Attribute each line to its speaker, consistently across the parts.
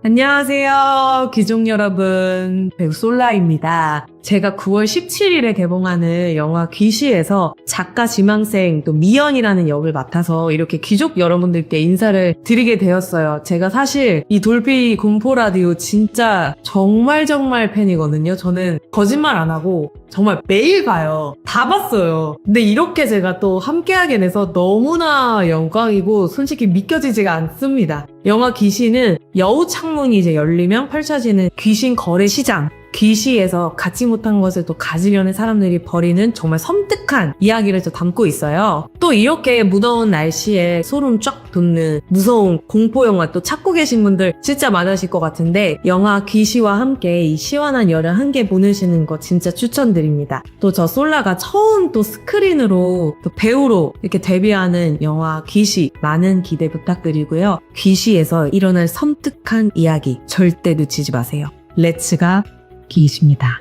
Speaker 1: 안녕하세요, 귀족 여러분. 배우 솔라입니다. 제가 9월 17일에 개봉하는 영화 귀시에서 작가 지망생 또 미연이라는 역을 맡아서 이렇게 귀족 여러분들께 인사를 드리게 되었어요. 제가 사실 이 돌비 공포 라디오 진짜 정말 팬이거든요. 저는 거짓말 안 하고 정말 매일 봐요. 다 봤어요. 근데 이렇게 제가 또 함께하게 돼서 너무나 영광이고 솔직히 믿겨지지가 않습니다. 영화 귀시는 여우 창문이 이제 열리면 펼쳐지는 귀신 거래 시장, 귀시에서 갖지 못한 것을 또 가지려는 사람들이 벌이는 정말 섬뜩한 이야기를 또 담고 있어요. 또 이렇게 무더운 날씨에 소름 쫙 돋는 무서운 공포영화 또 찾고 계신 분들 진짜 많으실 것 같은데, 영화 귀시와 함께 이 시원한 여름 함께 보내시는 거 진짜 추천드립니다. 또 저 솔라가 처음 또 스크린으로 또 배우로 이렇게 데뷔하는 영화 귀시, 많은 기대 부탁드리고요. 귀시에서 일어날 섬뜩한 이야기 절대 놓치지 마세요. 렛츠가 귀시입니다.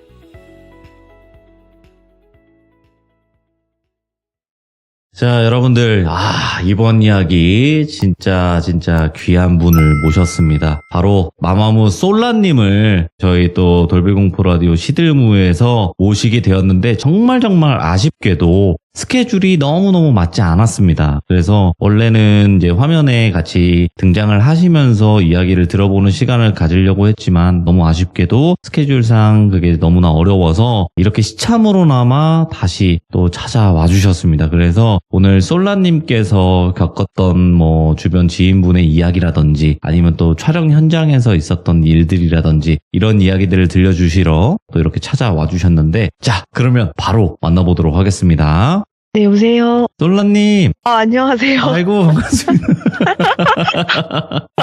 Speaker 2: 자, 여러분들, 이번 이야기 진짜 귀한 분을 모셨습니다. 바로 마마무 솔라님을 저희 또 돌비공포 라디오 시들무에서 모시게 되었는데, 정말 아쉽게도 스케줄이 너무너무 맞지 않았습니다. 그래서 원래는 이제 화면에 같이 등장을 하시면서 이야기를 들어보는 시간을 가지려고 했지만, 너무 아쉽게도 스케줄상 그게 너무나 어려워서 이렇게 시참으로나마 다시 또 찾아와 주셨습니다. 그래서 오늘 솔라님께서 겪었던 주변 지인분의 이야기라든지, 아니면 또 촬영 현장에서 있었던 일들이라든지, 이런 이야기들을 들려주시러 또 이렇게 찾아와 주셨는데, 자, 그러면 바로 만나보도록 하겠습니다.
Speaker 3: 네, 여보세요?
Speaker 2: 솔라님.
Speaker 3: 안녕하세요.
Speaker 2: 아이고, 반갑습니다.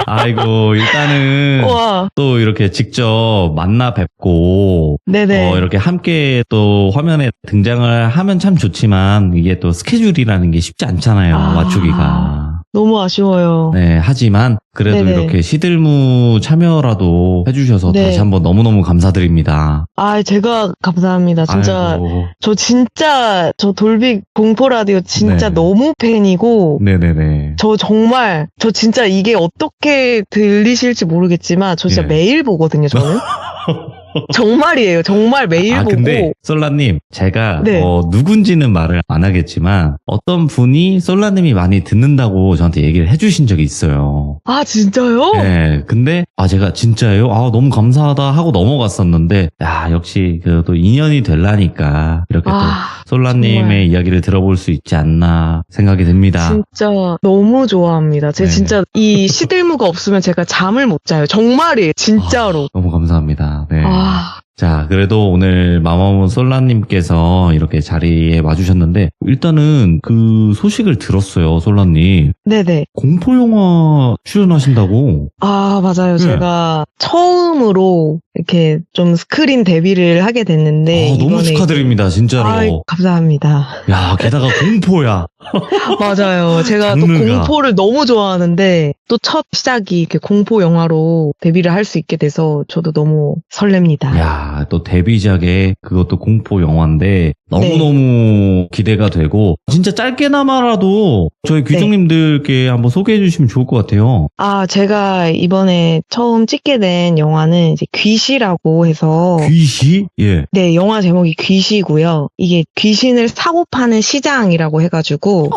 Speaker 2: 아이고, 일단은
Speaker 3: 와.
Speaker 2: 또 이렇게 직접 만나 뵙고
Speaker 3: 네네.
Speaker 2: 이렇게 함께 또 화면에 등장을 하면 참 좋지만, 이게 또 스케줄이라는 게 쉽지 않잖아요, 맞추기가.
Speaker 3: 너무 아쉬워요.
Speaker 2: 네, 하지만 그래도
Speaker 3: 네네.
Speaker 2: 이렇게 시들무 참여라도 해주셔서
Speaker 3: 네.
Speaker 2: 다시 한번 너무너무 감사드립니다.
Speaker 3: 제가 감사합니다. 진짜,
Speaker 2: 아이고.
Speaker 3: 저 돌비 공포 라디오 진짜
Speaker 2: 네.
Speaker 3: 너무 팬이고,
Speaker 2: 네네네.
Speaker 3: 저 진짜 이게 어떻게 들리실지 모르겠지만, 저 진짜
Speaker 2: 예.
Speaker 3: 매일 보거든요, 저는. 정말이에요. 정말 매일 보고.
Speaker 2: 근데 솔라님, 제가
Speaker 3: 네.
Speaker 2: 누군지는 말을 안 하겠지만 어떤 분이 솔라님이 많이 듣는다고 저한테 얘기를 해주신 적이 있어요.
Speaker 3: 진짜요?
Speaker 2: 네, 근데 제가 진짜예요? 너무 감사하다 하고 넘어갔었는데, 역시 또 인연이 되려니까 이렇게 또 솔라님의
Speaker 3: 정말.
Speaker 2: 이야기를 들어볼 수 있지 않나 생각이 듭니다.
Speaker 3: 진짜 너무 좋아합니다. 제가
Speaker 2: 네.
Speaker 3: 진짜 이 시들무가 없으면 제가 잠을 못 자요. 정말이에요. 진짜로.
Speaker 2: 너무 감사합니다. 네.
Speaker 3: 아,
Speaker 2: 자, 그래도 오늘 마마무 솔라님께서 이렇게 자리에 와주셨는데, 일단은 그 소식을 들었어요, 솔라님.
Speaker 3: 네네.
Speaker 2: 공포영화 출연하신다고?
Speaker 3: 맞아요.
Speaker 2: 네.
Speaker 3: 제가 처음으로 이렇게 좀 스크린 데뷔를 하게 됐는데.
Speaker 2: 너무
Speaker 3: 이번에
Speaker 2: 축하드립니다, 진짜로.
Speaker 3: 감사합니다.
Speaker 2: 야, 게다가 공포야.
Speaker 3: 맞아요. 제가 또
Speaker 2: 장르가.
Speaker 3: 공포를 너무 좋아하는데, 또 첫 시작이 이렇게 공포 영화로 데뷔를 할 수 있게 돼서 저도 너무 설렙니다.
Speaker 2: 야, 또 데뷔작에 그것도 공포 영화인데 너무너무 기대가 되고, 진짜 짧게나마라도 저희 귀족님들께 한번 소개해 주시면 좋을 것 같아요.
Speaker 3: 제가 이번에 처음 찍게 된 영화는 이제 귀시라고 해서.
Speaker 2: 귀시? 예.
Speaker 3: 네, 영화 제목이 귀시고요. 이게 귀신을 사고 파는 시장이라고 해가지고,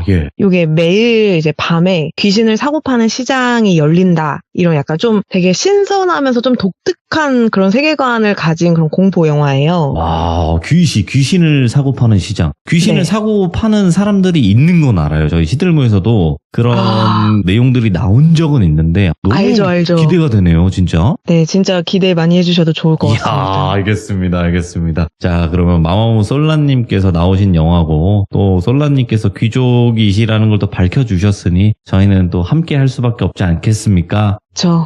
Speaker 2: 예.
Speaker 3: 이게 매일 이제 밤에 귀신을 사고 파는 시장이 열린다. 이런 약간 좀 되게 신선하면서 좀 독특한 그런 세계관을 가진 그런 공포 영화예요.
Speaker 2: 와, 귀신을 사고 파는 시장. 귀신을
Speaker 3: 네.
Speaker 2: 사고 파는 사람들이 있는 건 알아요. 저희 시들무에서도 그런 내용들이 나온 적은 있는데 너무
Speaker 3: 알죠.
Speaker 2: 기대가 되네요, 진짜.
Speaker 3: 네, 진짜 기대 많이 해주셔도 좋을 것
Speaker 2: 이야,
Speaker 3: 같습니다.
Speaker 2: 알겠습니다. 자, 그러면 마마무 솔라님께서 나오신 영화고, 또 솔라님께서 귀족이시라는 걸 또 밝혀주셨으니 저희는 또 함께 할 수밖에 없지 않겠습니까?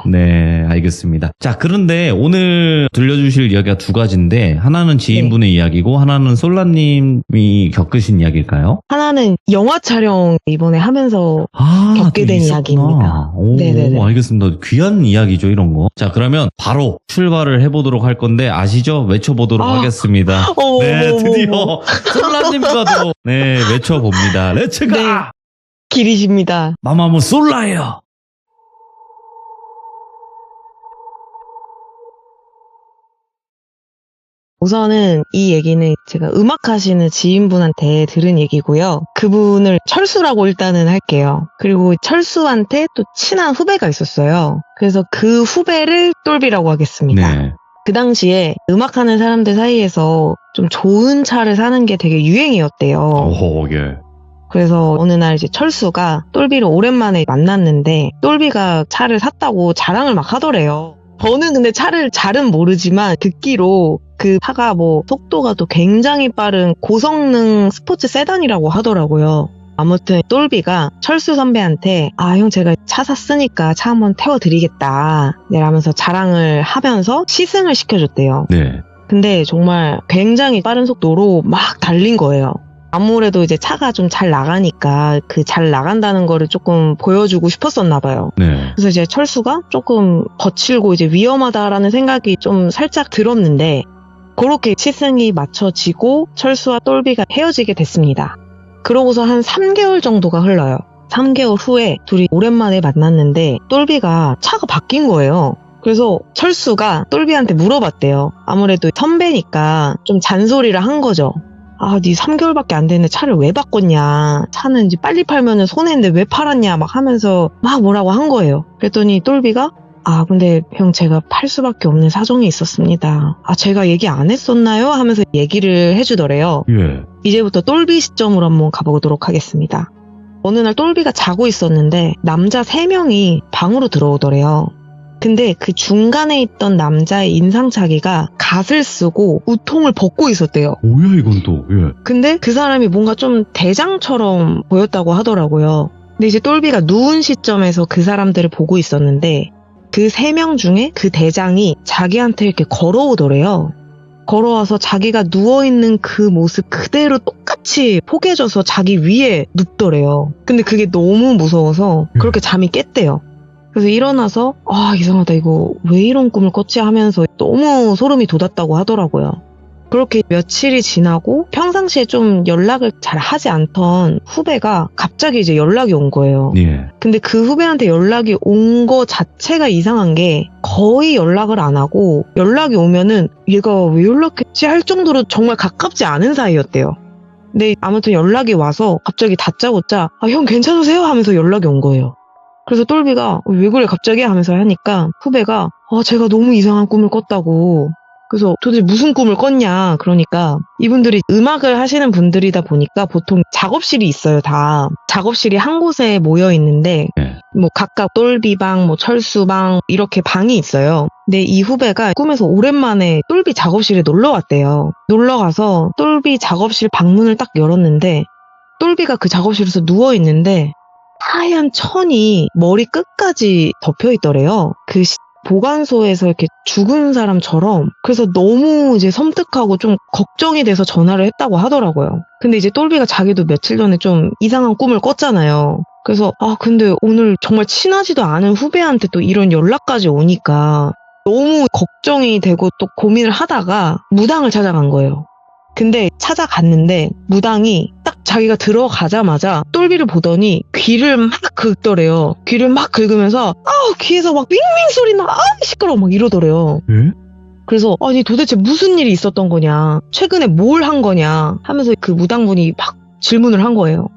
Speaker 2: 네, 알겠습니다. 자, 그런데 오늘 들려주실 이야기가 두 가지인데, 하나는 지인분의 이야기고 하나는 솔라님이 겪으신 이야기일까요?
Speaker 3: 하나는 영화 촬영 이번에 하면서 겪게
Speaker 2: 또
Speaker 3: 된
Speaker 2: 있었구나.
Speaker 3: 이야기입니다.
Speaker 2: 오,
Speaker 3: 네네네.
Speaker 2: 알겠습니다. 귀한 이야기죠, 이런 거. 자, 그러면 바로 출발을 해보도록 할 건데, 아시죠? 외쳐보도록 하겠습니다. 네, 드디어 솔라님과도 외쳐봅니다. 렛츠가!
Speaker 3: 네. 길이십니다.
Speaker 2: 마마무 솔라예요.
Speaker 3: 우선은 이 얘기는 제가 음악하시는 지인분한테 들은 얘기고요. 그분을 철수라고 일단은 할게요. 그리고 철수한테 또 친한 후배가 있었어요. 그래서 그 후배를 똘비라고 하겠습니다.
Speaker 2: 네.
Speaker 3: 그 당시에 음악하는 사람들 사이에서 좀 좋은 차를 사는 게 되게 유행이었대요.
Speaker 2: 오, 예.
Speaker 3: 그래서 어느 날 이제 철수가 똘비를 오랜만에 만났는데 똘비가 차를 샀다고 자랑을 막 하더래요. 저는 근데 차를 잘은 모르지만 듣기로 그 차가 뭐 속도가 또 굉장히 빠른 고성능 스포츠 세단이라고 하더라고요. 아무튼 똘비가 철수 선배한테 형 제가 차 샀으니까 차 한번 태워드리겠다 이러면서 자랑을 하면서 시승을 시켜줬대요.
Speaker 2: 네.
Speaker 3: 근데 정말 굉장히 빠른 속도로 막 달린 거예요. 아무래도 이제 차가 좀 잘 나가니까 그 잘 나간다는 거를 조금 보여주고 싶었었나 봐요.
Speaker 2: 네.
Speaker 3: 그래서 이제 철수가 조금 거칠고 이제 위험하다라는 생각이 좀 살짝 들었는데 그렇게 시승이 맞춰지고 철수와 똘비가 헤어지게 됐습니다. 그러고서 한 3개월 정도가 흘러요. 3개월 후에 둘이 오랜만에 만났는데 똘비가 차가 바뀐 거예요. 그래서 철수가 똘비한테 물어봤대요. 아무래도 선배니까 좀 잔소리를 한 거죠. 네 3개월밖에 안 됐는데 차를 왜 바꿨냐. 차는 이제 빨리 팔면은 손해인데 왜 팔았냐 막 하면서 막 뭐라고 한 거예요. 그랬더니 똘비가 근데 형 제가 팔 수밖에 없는 사정이 있었습니다. 제가 얘기 안 했었나요? 하면서 얘기를 해주더래요.
Speaker 2: 예.
Speaker 3: 이제부터 똘비 시점으로 한번 가보도록 하겠습니다. 어느 날 똘비가 자고 있었는데 남자 3명이 방으로 들어오더래요. 근데 그 중간에 있던 남자의 인상착의가 갓을 쓰고 우통을 벗고 있었대요.
Speaker 2: 뭐야 이건 또. 예.
Speaker 3: 근데 그 사람이 뭔가 좀 대장처럼 보였다고 하더라고요. 근데 이제 똘비가 누운 시점에서 그 사람들을 보고 있었는데 그 3명 중에 그 대장이 자기한테 이렇게 걸어오더래요. 걸어와서 자기가 누워있는 그 모습 그대로 똑같이 포개져서 자기 위에 눕더래요. 근데 그게 너무 무서워서 그렇게 잠이 깼대요. 그래서 일어나서 이상하다 이거 왜 이런 꿈을 꿨지 하면서 너무 소름이 돋았다고 하더라고요. 그렇게 며칠이 지나고 평상시에 좀 연락을 잘 하지 않던 후배가 갑자기 이제 연락이 온 거예요.
Speaker 2: 예.
Speaker 3: 근데 그 후배한테 연락이 온 거 자체가 이상한 게 거의 연락을 안 하고 연락이 오면은 얘가 왜 연락했지 할 정도로 정말 가깝지 않은 사이였대요. 근데 아무튼 연락이 와서 갑자기 다짜고짜 형 괜찮으세요? 하면서 연락이 온 거예요. 그래서 똘비가 왜 그래 갑자기 하면서 하니까 후배가 제가 너무 이상한 꿈을 꿨다고. 그래서 도대체 무슨 꿈을 꿨냐 그러니까 이분들이 음악을 하시는 분들이다 보니까 보통 작업실이 있어요. 다 작업실이 한 곳에 모여 있는데
Speaker 2: 네.
Speaker 3: 뭐 각각 똘비방 뭐 철수방 이렇게 방이 있어요. 근데 이 후배가 꿈에서 오랜만에 똘비 작업실에 놀러 왔대요. 놀러 가서 똘비 작업실 방문을 딱 열었는데 똘비가 그 작업실에서 누워 있는데 하얀 천이 머리 끝까지 덮여 있더래요. 그 보관소에서 이렇게 죽은 사람처럼. 그래서 너무 이제 섬뜩하고 좀 걱정이 돼서 전화를 했다고 하더라고요. 근데 이제 똘비가 자기도 며칠 전에 좀 이상한 꿈을 꿨잖아요. 그래서 근데 오늘 정말 친하지도 않은 후배한테 또 이런 연락까지 오니까 너무 걱정이 되고 또 고민을 하다가 무당을 찾아간 거예요. 근데 찾아갔는데 무당이 딱 자기가 들어가자마자 똘비를 보더니 귀를 막 긁더래요. 귀를 막 긁으면서 귀에서 막 윙윙 소리 나 시끄러워 막 이러더래요.
Speaker 2: 예?
Speaker 3: 그래서 아니 도대체 무슨 일이 있었던 거냐, 최근에 뭘 한 거냐 하면서 그 무당분이 막 질문을 한 거예요.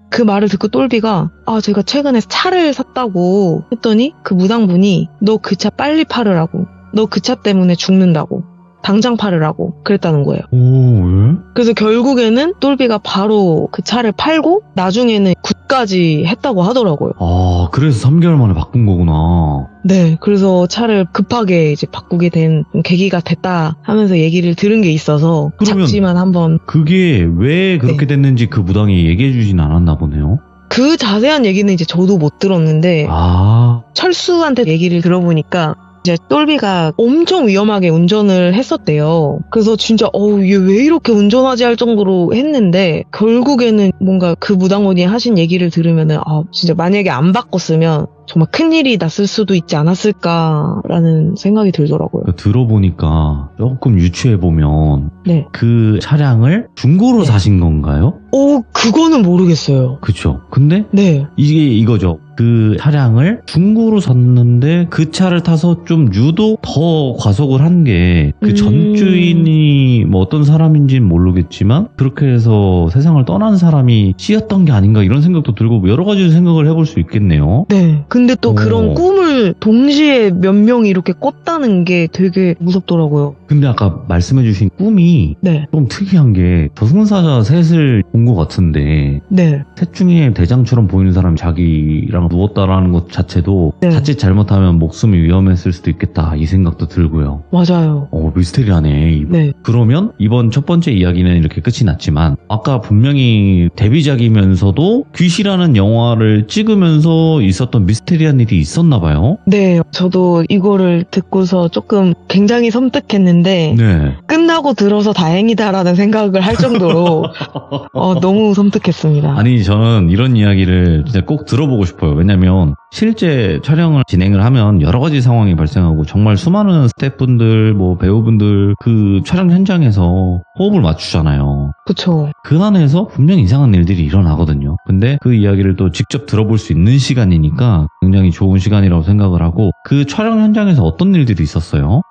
Speaker 3: 그 말을 듣고 똘비가 제가 최근에 차를 샀다고 했더니 그 무당분이 너 그 차 빨리 팔으라고, 너 그 차 때문에 죽는다고, 당장 팔으라고 그랬다는 거예요.
Speaker 2: 오, 예?
Speaker 3: 그래서 결국에는 똘비가 바로 그 차를 팔고 나중에는 굿까지 했다고 하더라고요.
Speaker 2: 그래서 3개월 만에 바꾼 거구나.
Speaker 3: 네, 그래서 차를 급하게 이제 바꾸게 된 계기가 됐다 하면서 얘기를 들은 게 있어서
Speaker 2: 그러면
Speaker 3: 작지만 한번
Speaker 2: 그게 왜 그렇게 됐는지 그 무당이 얘기해 주진 않았나 보네요.
Speaker 3: 그 자세한 얘기는 이제 저도 못 들었는데 철수한테 얘기를 들어보니까 이제 똘비가 엄청 위험하게 운전을 했었대요. 그래서 진짜 얘 왜 이렇게 운전하지 할 정도로 했는데 결국에는 뭔가 그 무당분이 하신 얘기를 들으면은 진짜 만약에 안 바꿨으면 정말 큰일이 났을 수도 있지 않았을까라는 생각이 들더라고요.
Speaker 2: 들어보니까 조금 유추해보면
Speaker 3: 네.
Speaker 2: 그 차량을 중고로
Speaker 3: 네.
Speaker 2: 사신 건가요?
Speaker 3: 그거는 모르겠어요.
Speaker 2: 그쵸. 근데
Speaker 3: 네.
Speaker 2: 이게 이거죠. 그 차량을 중고로 샀는데 그 차를 타서 좀 유독 더 과속을 한 게 그 전 주인이 뭐 어떤 사람인지는 모르겠지만 그렇게 해서 세상을 떠난 사람이 씨였던 게 아닌가 이런 생각도 들고 여러 가지 생각을 해볼 수 있겠네요.
Speaker 3: 네. 근데 또
Speaker 2: 오.
Speaker 3: 그런 꿈을 동시에 몇 명이 이렇게 꿨다는 게 되게 무섭더라고요.
Speaker 2: 근데 아까 말씀해주신 꿈이
Speaker 3: 네.
Speaker 2: 좀 특이한 게 저승사자 셋을 본 것 같은데
Speaker 3: 네.
Speaker 2: 셋 중에 대장처럼 보이는 사람이 자기랑 누웠다라는 것 자체도
Speaker 3: 네.
Speaker 2: 자칫 잘못하면 목숨이 위험했을 수도 있겠다 이 생각도 들고요.
Speaker 3: 맞아요.
Speaker 2: 미스테리하네.
Speaker 3: 네.
Speaker 2: 그러면 이번 첫 번째 이야기는 이렇게 끝이 났지만 아까 분명히 데뷔작이면서도 귀시라는 영화를 찍으면서 있었던 미스테리한 일이 있었나 봐요.
Speaker 3: 네. 저도 이거를 듣고서 조금 굉장히 섬뜩했는데
Speaker 2: 네.
Speaker 3: 끝나고 들어서 다행이다라는 생각을 할 정도로 너무 섬뜩했습니다.
Speaker 2: 아니 저는 이런 이야기를 진짜 꼭 들어보고 싶어요. 왜냐면 실제 촬영을 진행을 하면 여러 가지 상황이 발생하고 정말 수많은 스태프분들 뭐 배우분들 그 촬영 현장에서 호흡을 맞추잖아요.
Speaker 3: 그쵸.
Speaker 2: 그 안에서 분명히 이상한 일들이 일어나거든요. 근데 그 이야기를 또 직접 들어볼 수 있는 시간이니까 굉장히 좋은 시간이라고 생각을 하고 그 촬영 현장에서 어떤 일들이 있었어요?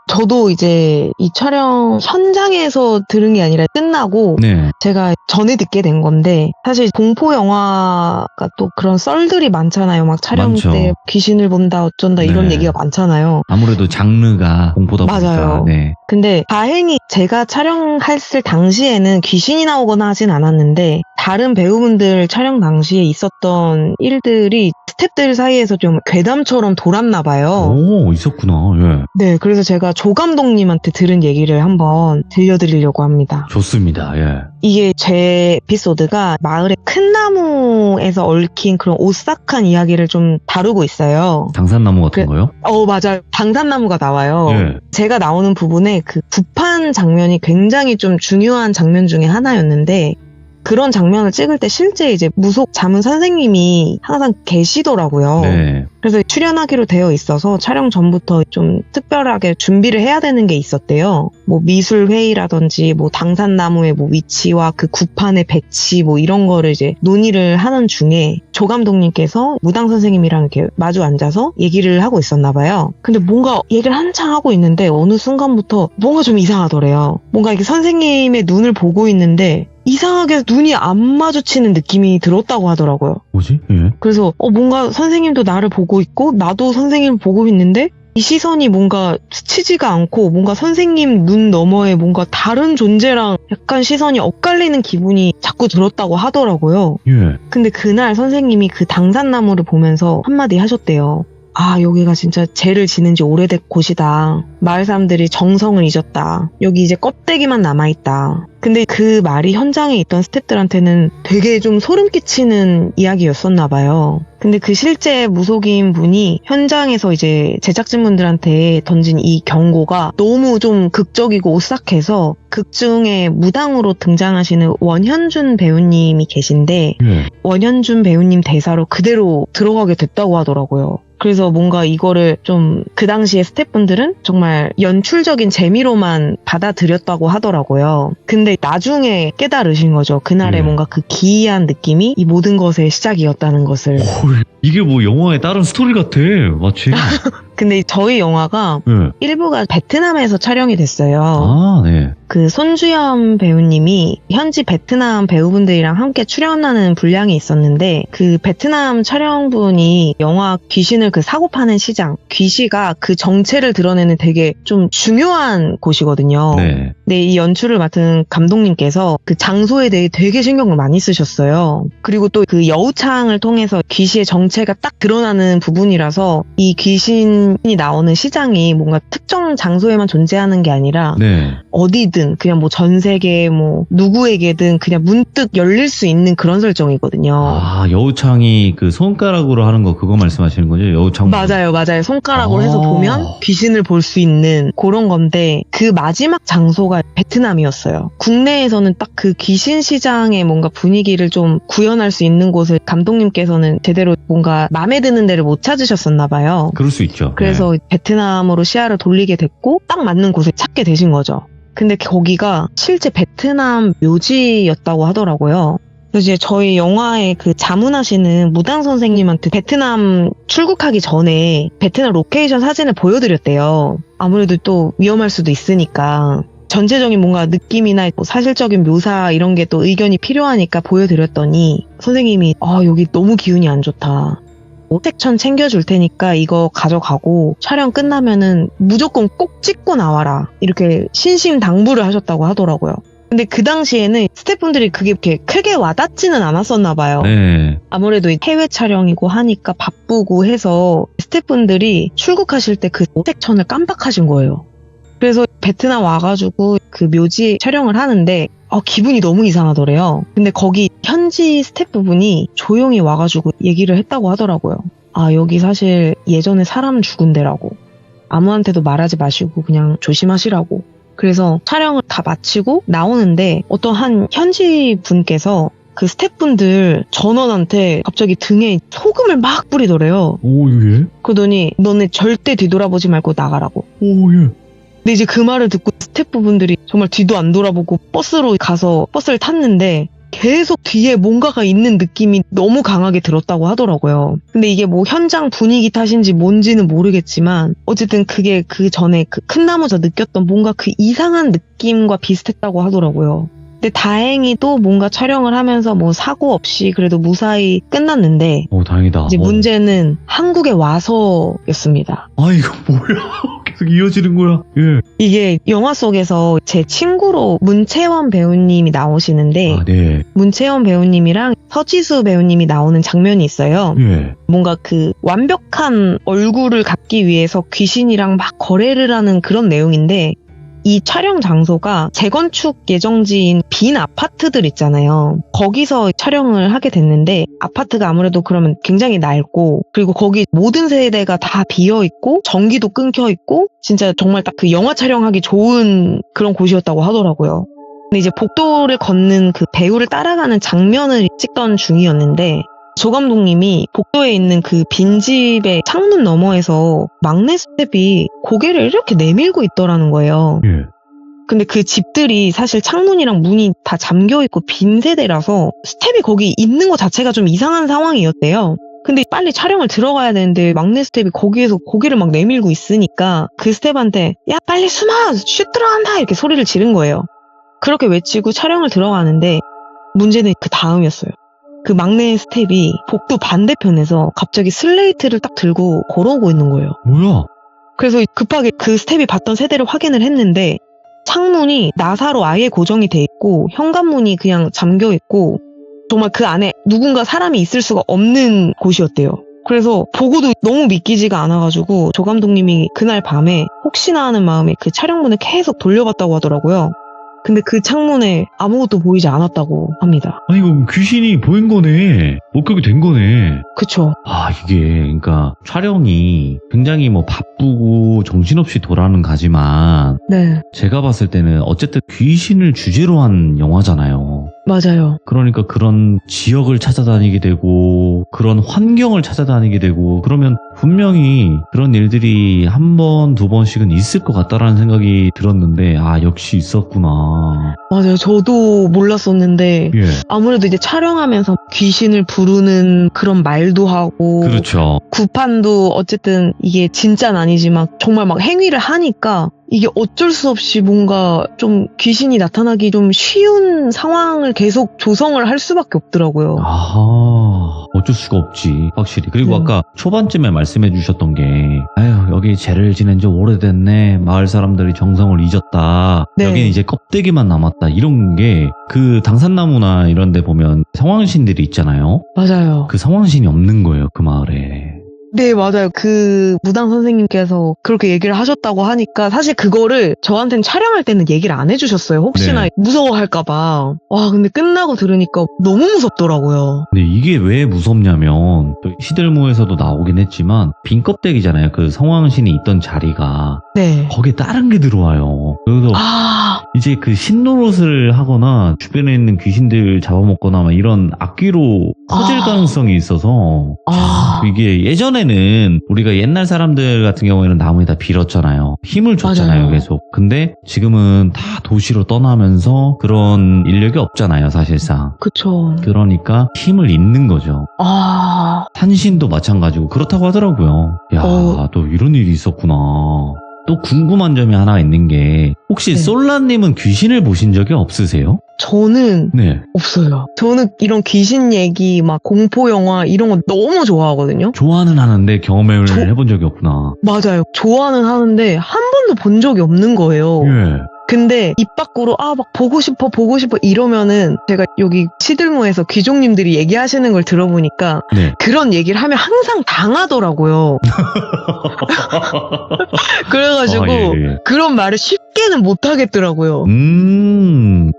Speaker 3: 저도 이제 이 촬영 현장에서 들은 게 아니라 끝나고
Speaker 2: 네.
Speaker 3: 제가 전에 듣게 된 건데 사실 공포 영화가 또 그런 썰들이 많잖아요. 막 촬영
Speaker 2: 많죠.
Speaker 3: 때 귀신을 본다 어쩐다 이런
Speaker 2: 네.
Speaker 3: 얘기가 많잖아요.
Speaker 2: 아무래도 장르가 공포다 보니까.
Speaker 3: 맞아요.
Speaker 2: 네.
Speaker 3: 근데 다행히 제가 촬영했을 당시에는 귀신이 나오거나 하진 않았는데 다른 배우분들 촬영 당시에 있었던 일들이 스태프들 사이에서 좀 괴담처럼 돌았나 봐요.
Speaker 2: 오, 있었구나. 예.
Speaker 3: 네, 그래서 제가 조 감독님한테 들은 얘기를 한번 들려드리려고 합니다.
Speaker 2: 좋습니다. 예.
Speaker 3: 이게 제 에피소드가 마을의 큰 나무에서 얽힌 그런 오싹한 이야기를 좀 다루고 있어요.
Speaker 2: 당산나무 같은 거요?
Speaker 3: 맞아요. 당산나무가 나와요.
Speaker 2: 예.
Speaker 3: 제가 나오는 부분에 그 구판 장면이 굉장히 좀 중요한 장면 중에 하나였는데 그런 장면을 찍을 때 실제 이제 무속 자문 선생님이 항상 계시더라고요.
Speaker 2: 네.
Speaker 3: 그래서 출연하기로 되어 있어서 촬영 전부터 좀 특별하게 준비를 해야 되는 게 있었대요. 뭐 미술 회의라든지 뭐 당산나무의 뭐 위치와 그 구판의 배치 뭐 이런 거를 이제 논의를 하는 중에 조 감독님께서 무당 선생님이랑 이렇게 마주 앉아서 얘기를 하고 있었나 봐요. 근데 뭔가 얘기를 한창 하고 있는데 어느 순간부터 뭔가 좀 이상하더래요. 뭔가 이렇게 선생님의 눈을 보고 있는데 이상하게 눈이 안 마주치는 느낌이 들었다고 하더라고요.
Speaker 2: 뭐지? 예.
Speaker 3: 그래서 뭔가 선생님도 나를 보고 있고 나도 선생님을 보고 있는데 이 시선이 뭔가 스치지가 않고 뭔가 선생님 눈 너머에 뭔가 다른 존재랑 약간 시선이 엇갈리는 기분이 자꾸 들었다고 하더라고요.
Speaker 2: 예.
Speaker 3: 근데 그날 선생님이 그 당산나무를 보면서 한마디 하셨대요. 아, 여기가 진짜 죄를 지는 지 오래된 곳이다. 마을 사람들이 정성을 잊었다. 여기 이제 껍데기만 남아있다. 근데 그 말이 현장에 있던 스태프들한테는 되게 좀 소름 끼치는 이야기였었나 봐요. 근데 그 실제 무속인 분이 현장에서 이제 제작진분들한테 던진 이 경고가 너무 좀 극적이고 오싹해서 극 중에 무당으로 등장하시는 원현준 배우님이 계신데
Speaker 2: 예.
Speaker 3: 원현준 배우님 대사로 그대로 들어가게 됐다고 하더라고요. 그래서 뭔가 이거를 좀 그 당시에 스태프분들은 정말 연출적인 재미로만 받아들였다고 하더라고요. 근데 나중에 깨달으신 거죠. 그날의 뭔가 그 기이한 느낌이 이 모든 것의 시작이었다는 것을.
Speaker 2: 이게 뭐 영화의 다른 스토리 같아. 마치.
Speaker 3: 근데 저희 영화가
Speaker 2: 예.
Speaker 3: 일부가 베트남에서 촬영이 됐어요.
Speaker 2: 아, 네.
Speaker 3: 그 손주연 배우님이 현지 베트남 배우분들이랑 함께 출연하는 분량이 있었는데 그 베트남 촬영분이 영화 귀신을 그 사고 파는 시장 귀시가 그 정체를 드러내는 되게 좀 중요한 곳이거든요.
Speaker 2: 네.
Speaker 3: 근데 이 연출을 맡은 감독님께서 그 장소에 대해 되게 신경을 많이 쓰셨어요. 그리고 또 그 여우창을 통해서 귀시의 정체가 딱 드러나는 부분이라서 이 귀신 귀신이 나오는 시장이 뭔가 특정 장소에만 존재하는 게 아니라
Speaker 2: 네.
Speaker 3: 어디든 그냥 뭐 전 세계 뭐 누구에게든 그냥 문득 열릴 수 있는 그런 설정이거든요.
Speaker 2: 아, 여우창이 그 손가락으로 하는 거 그거 말씀하시는 거죠? 여우창.
Speaker 3: 맞아요. 손가락으로
Speaker 2: 아.
Speaker 3: 해서 보면 귀신을 볼 수 있는 그런 건데 그 마지막 장소가 베트남이었어요. 국내에서는 딱 그 귀신 시장의 뭔가 분위기를 좀 구현할 수 있는 곳을 감독님께서는 제대로 뭔가 마음에 드는 데를 못 찾으셨었나 봐요.
Speaker 2: 그럴 수 있죠.
Speaker 3: 그래서 베트남으로 시야를 돌리게 됐고 딱 맞는 곳을 찾게 되신 거죠. 근데 거기가 실제 베트남 묘지였다고 하더라고요. 그래서 이제 저희 영화에 그 자문하시는 무당 선생님한테 베트남 출국하기 전에 베트남 로케이션 사진을 보여드렸대요. 아무래도 또 위험할 수도 있으니까. 전체적인 뭔가 느낌이나 뭐 사실적인 묘사 이런 게 또 의견이 필요하니까 보여드렸더니 선생님이 여기 너무 기운이 안 좋다. 오색천 챙겨줄 테니까 이거 가져가고 촬영 끝나면은 무조건 꼭 찍고 나와라. 이렇게 신신당부를 하셨다고 하더라고요. 근데 그 당시에는 스태프분들이 그게 이렇게 크게 와닿지는 않았었나 봐요.
Speaker 2: 네.
Speaker 3: 아무래도 해외 촬영이고 하니까 바쁘고 해서 스태프분들이 출국하실 때 그 오색천을 깜빡하신 거예요. 그래서 베트남 와가지고 그 묘지 촬영을 하는데 기분이 너무 이상하더래요. 근데 거기 현지 스태프분이 조용히 와가지고 얘기를 했다고 하더라고요. 여기 사실 예전에 사람 죽은 데라고. 아무한테도 말하지 마시고 그냥 조심하시라고. 그래서 촬영을 다 마치고 나오는데 어떤 한 현지 분께서 그 스태프분들 전원한테 갑자기 등에 소금을 막 뿌리더래요.
Speaker 2: 오, 예?
Speaker 3: 그러더니 너네 절대 뒤돌아보지 말고 나가라고.
Speaker 2: 오, 예.
Speaker 3: 근데 이제 그 말을 듣고 스태프분들이 정말 뒤도 안 돌아보고 버스로 가서 버스를 탔는데 계속 뒤에 뭔가가 있는 느낌이 너무 강하게 들었다고 하더라고요. 근데 이게 뭐 현장 분위기 탓인지 뭔지는 모르겠지만 어쨌든 그게 그 전에 그 큰 나무에서 느꼈던 뭔가 그 이상한 느낌과 비슷했다고 하더라고요. 근데 다행히도 뭔가 촬영을 하면서 뭐 사고 없이 그래도 무사히 끝났는데
Speaker 2: 오, 다행이다.
Speaker 3: 이제 문제는 한국에 와서였습니다.
Speaker 2: 이거 뭐야? 계속 이어지는 거야. 예.
Speaker 3: 이게 영화 속에서 제 친구로 문채원 배우님이 나오시는데
Speaker 2: 네.
Speaker 3: 문채원 배우님이랑 서지수 배우님이 나오는 장면이 있어요.
Speaker 2: 예.
Speaker 3: 뭔가 그 완벽한 얼굴을 갖기 위해서 귀신이랑 막 거래를 하는 그런 내용인데 이 촬영 장소가 재건축 예정지인 빈 아파트들 있잖아요. 거기서 촬영을 하게 됐는데 아파트가 아무래도 그러면 굉장히 낡고 그리고 거기 모든 세대가 다 비어있고 전기도 끊겨있고 진짜 정말 딱 그 영화 촬영하기 좋은 그런 곳이었다고 하더라고요. 근데 이제 복도를 걷는 그 배우를 따라가는 장면을 찍던 중이었는데 조 감독님이 복도에 있는 그 빈집의 창문 너머에서 막내 스텝이 고개를 이렇게 내밀고 있더라는 거예요.
Speaker 2: 예.
Speaker 3: 근데 그 집들이 사실 창문이랑 문이 다 잠겨있고 빈 세대라서 스텝이 거기 있는 것 자체가 좀 이상한 상황이었대요. 근데 빨리 촬영을 들어가야 되는데 막내 스텝이 거기에서 고개를 막 내밀고 있으니까 그 스텝한테 야 빨리 숨어! 슛 들어간다! 이렇게 소리를 지른 거예요. 그렇게 외치고 촬영을 들어가는데 문제는 그 다음이었어요. 그 막내 스텝이 복도 반대편에서 갑자기 슬레이트를 딱 들고 걸어오고 있는 거예요.
Speaker 2: 뭐야?
Speaker 3: 그래서 급하게 그 스텝이 봤던 세대를 확인을 했는데 창문이 나사로 아예 고정이 돼 있고 현관문이 그냥 잠겨 있고 정말 그 안에 누군가 사람이 있을 수가 없는 곳이었대요. 그래서 보고도 너무 믿기지가 않아가지고 조 감독님이 그날 밤에 혹시나 하는 마음에 그 촬영문을 계속 돌려봤다고 하더라고요. 근데 그 창문에 아무것도 보이지 않았다고 합니다.
Speaker 2: 이거 귀신이 보인 거네. 목격이 된 거네.
Speaker 3: 그쵸.
Speaker 2: 이게 그러니까 촬영이 굉장히 뭐 바쁘고 정신없이 돌아가는 가지만
Speaker 3: 네,
Speaker 2: 제가 봤을 때는 어쨌든 귀신을 주제로 한 영화잖아요.
Speaker 3: 맞아요.
Speaker 2: 그러니까 그런 지역을 찾아다니게 되고 그런 환경을 찾아다니게 되고 그러면 분명히 그런 일들이 한 번, 두 번씩은 있을 것 같다라는 생각이 들었는데 역시 있었구나.
Speaker 3: 맞아요. 저도 몰랐었는데
Speaker 2: 예.
Speaker 3: 아무래도 이제 촬영하면서 귀신을 부르는 그런 말도 하고
Speaker 2: 그렇죠.
Speaker 3: 구판도 어쨌든 이게 진짜는 아니지만 정말 막 행위를 하니까 이게 어쩔 수 없이 뭔가 좀 귀신이 나타나기 좀 쉬운 상황을 계속 조성을 할 수밖에 없더라고요.
Speaker 2: 어쩔 수가 없지, 확실히. 그리고 아까 초반쯤에 말씀해 주셨던 게, 여기 죄를 지낸 지 오래됐네. 마을 사람들이 정성을 잊었다.
Speaker 3: 네.
Speaker 2: 여기는 이제 껍데기만 남았다. 이런 게, 그 당산나무나 이런 데 보면 성황신들이 있잖아요.
Speaker 3: 맞아요.
Speaker 2: 그 성황신이 없는 거예요, 그 마을에.
Speaker 3: 네, 맞아요. 그 무당 선생님께서 그렇게 얘기를 하셨다고 하니까 사실 그거를 저한테는 촬영할 때는 얘기를 안 해주셨어요. 혹시나
Speaker 2: 네.
Speaker 3: 무서워할까봐. 와, 근데 끝나고 들으니까 너무 무섭더라고요.
Speaker 2: 근데 이게 왜 무섭냐면 또 시들무에서도 나오긴 했지만 빈 껍데기잖아요. 그 성왕신이 있던 자리가
Speaker 3: 네.
Speaker 2: 거기에 다른 게 들어와요. 그래서
Speaker 3: 아,
Speaker 2: 이제 그 신노릇을 하거나 주변에 있는 귀신들 잡아먹거나 막 이런 악귀로 커질
Speaker 3: 아.
Speaker 2: 가능성이 있어서
Speaker 3: 아,
Speaker 2: 이게 예전에는 우리가 옛날 사람들 같은 경우에는 나무에다 빌었잖아요. 힘을 줬잖아요,
Speaker 3: 맞아요.
Speaker 2: 계속. 근데 지금은 다 도시로 떠나면서 그런 인력이 없잖아요, 사실상.
Speaker 3: 그쵸.
Speaker 2: 그러니까 힘을 잇는 거죠.
Speaker 3: 아,
Speaker 2: 산신도 마찬가지고 그렇다고 하더라고요. 야,
Speaker 3: 어.
Speaker 2: 또 이런 일이 있었구나. 또 궁금한 점이 하나 있는 게 혹시
Speaker 3: 네.
Speaker 2: 솔라님은 귀신을 보신 적이 없으세요?
Speaker 3: 저는
Speaker 2: 네.
Speaker 3: 없어요. 저는 이런 귀신 얘기, 막 공포 영화 이런 거 너무 좋아하거든요.
Speaker 2: 좋아는 하는데 경험을
Speaker 3: 저-
Speaker 2: 해본 적이 없구나.
Speaker 3: 맞아요. 좋아는 하는데 한 번도 본 적이 없는 거예요.
Speaker 2: 예.
Speaker 3: 근데 입 밖으로 막 보고 싶어 이러면은 제가 여기 시들무에서 귀족님들이 얘기하시는 걸 들어보니까
Speaker 2: 네.
Speaker 3: 그런 얘기를 하면 항상 당하더라고요. 그래가지고
Speaker 2: 아, 예, 예.
Speaker 3: 그런 말을 쉽게는 못 하겠더라고요.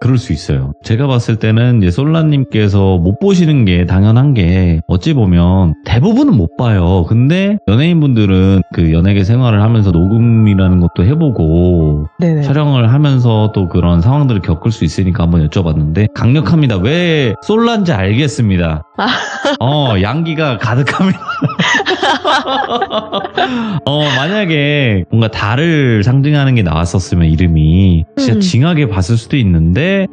Speaker 2: 그럴 수 있어요. 제가 봤을 때는 이제 솔라님께서 못 보시는 게 당연한 게 어찌 보면 대부분은 못 봐요. 근데 연예인분들은 그 연예계 생활을 하면서 녹음이라는 것도 해보고
Speaker 3: 네네.
Speaker 2: 촬영을 하면서 또 그런 상황들을 겪을 수 있으니까 한번 여쭤봤는데 강력합니다. 왜 솔라인지 알겠습니다. 양기가 가득합니다. 만약에 뭔가 달을 상징하는 게 나왔었으면 이름이 진짜 징하게 봤을 수도 있는데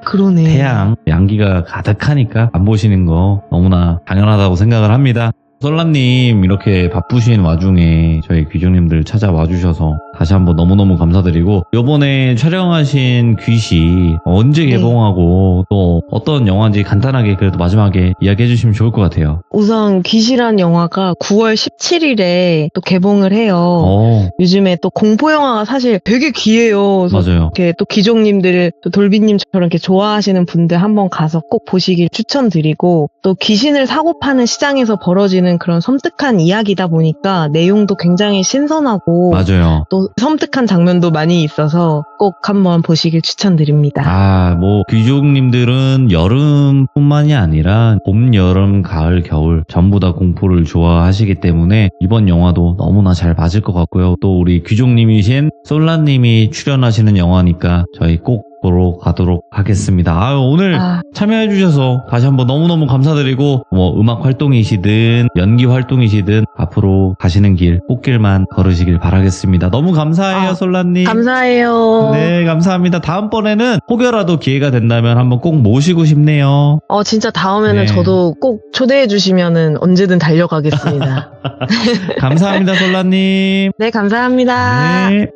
Speaker 3: 그러네.
Speaker 2: 태양, 양기가 가득하니까 안 보시는 거 너무나 당연하다고 생각을 합니다. 솔라님 이렇게 바쁘신 와중에 저희 귀족님들 찾아와 주셔서 다시 한번 너무너무 감사드리고 요번에 촬영하신 귀시 언제
Speaker 3: 네.
Speaker 2: 개봉하고 또 어떤 영화인지 간단하게 그래도 마지막에 이야기해 주시면 좋을 것 같아요.
Speaker 3: 우선 귀시란 영화가 9월 17일에 또 개봉을 해요. 요즘에 또 공포 영화가 사실 되게 귀해요. 그래서
Speaker 2: 맞아요.
Speaker 3: 이렇게 또 귀족님들, 또 돌비님처럼 이렇게 좋아하시는 분들 한번 가서 꼭 보시길 추천드리고, 또 귀신을 사고 파는 시장에서 벌어지는 그런 섬뜩한 이야기다 보니까 내용도 굉장히 신선하고
Speaker 2: 맞아요.
Speaker 3: 또 섬뜩한 장면도 많이 있어서 꼭 한번 보시길 추천드립니다.
Speaker 2: 귀족님들은 여름뿐만이 아니라 봄, 여름, 가을, 겨울 전부 다 공포를 좋아하시기 때문에 이번 영화도 너무나 잘 맞을 것 같고요. 또 우리 귀족님이신 솔라님이 출연하시는 영화니까 저희 꼭 보러 가도록 하겠습니다. 오늘 참여해주셔서 다시 한번 너무너무 감사드리고 음악 활동이시든 연기 활동이시든 앞으로 가시는 길 꽃길만 걸으시길 바라겠습니다. 너무 감사해요, 솔라님.
Speaker 3: 감사해요.
Speaker 2: 네, 감사합니다. 다음번에는 혹여라도 기회가 된다면 한번 꼭 모시고 싶네요.
Speaker 3: 진짜 다음에는
Speaker 2: 네.
Speaker 3: 저도 꼭 초대해 주시면은 언제든 달려가겠습니다.
Speaker 2: 감사합니다, 솔라님.
Speaker 3: 네, 감사합니다.
Speaker 2: 네.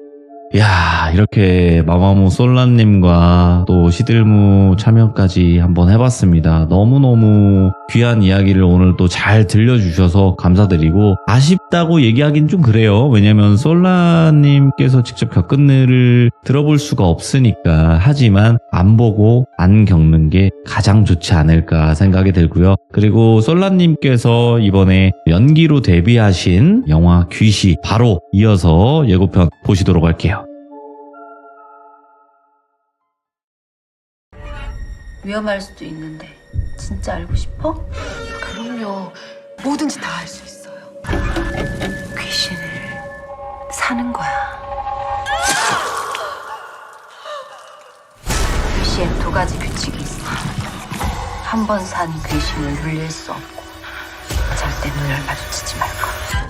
Speaker 2: 야, 이렇게 마마무 솔라님과 또 시들무 참여까지 한번 해봤습니다. 너무너무 귀한 이야기를 오늘 또 잘 들려주셔서 감사드리고 아쉽다고 얘기하긴 좀 그래요. 왜냐면 솔라님께서 직접 겪은 일을 들어볼 수가 없으니까. 하지만 안 보고 안 겪는 게 가장 좋지 않을까 생각이 들고요. 그리고 솔라님께서 이번에 연기로 데뷔하신 영화 귀시 바로 이어서 예고편 보시도록 할게요.
Speaker 4: 위험할 수도 있는데 진짜 알고 싶어?
Speaker 5: 그럼요. 뭐든지 다 할 수 있어요.
Speaker 4: 귀신을 사는 거야. 귀시엔 두 가지 규칙이 있어. 한 번 산 귀신을 물릴 수 없고 절대 눈을 마주치지 말 것.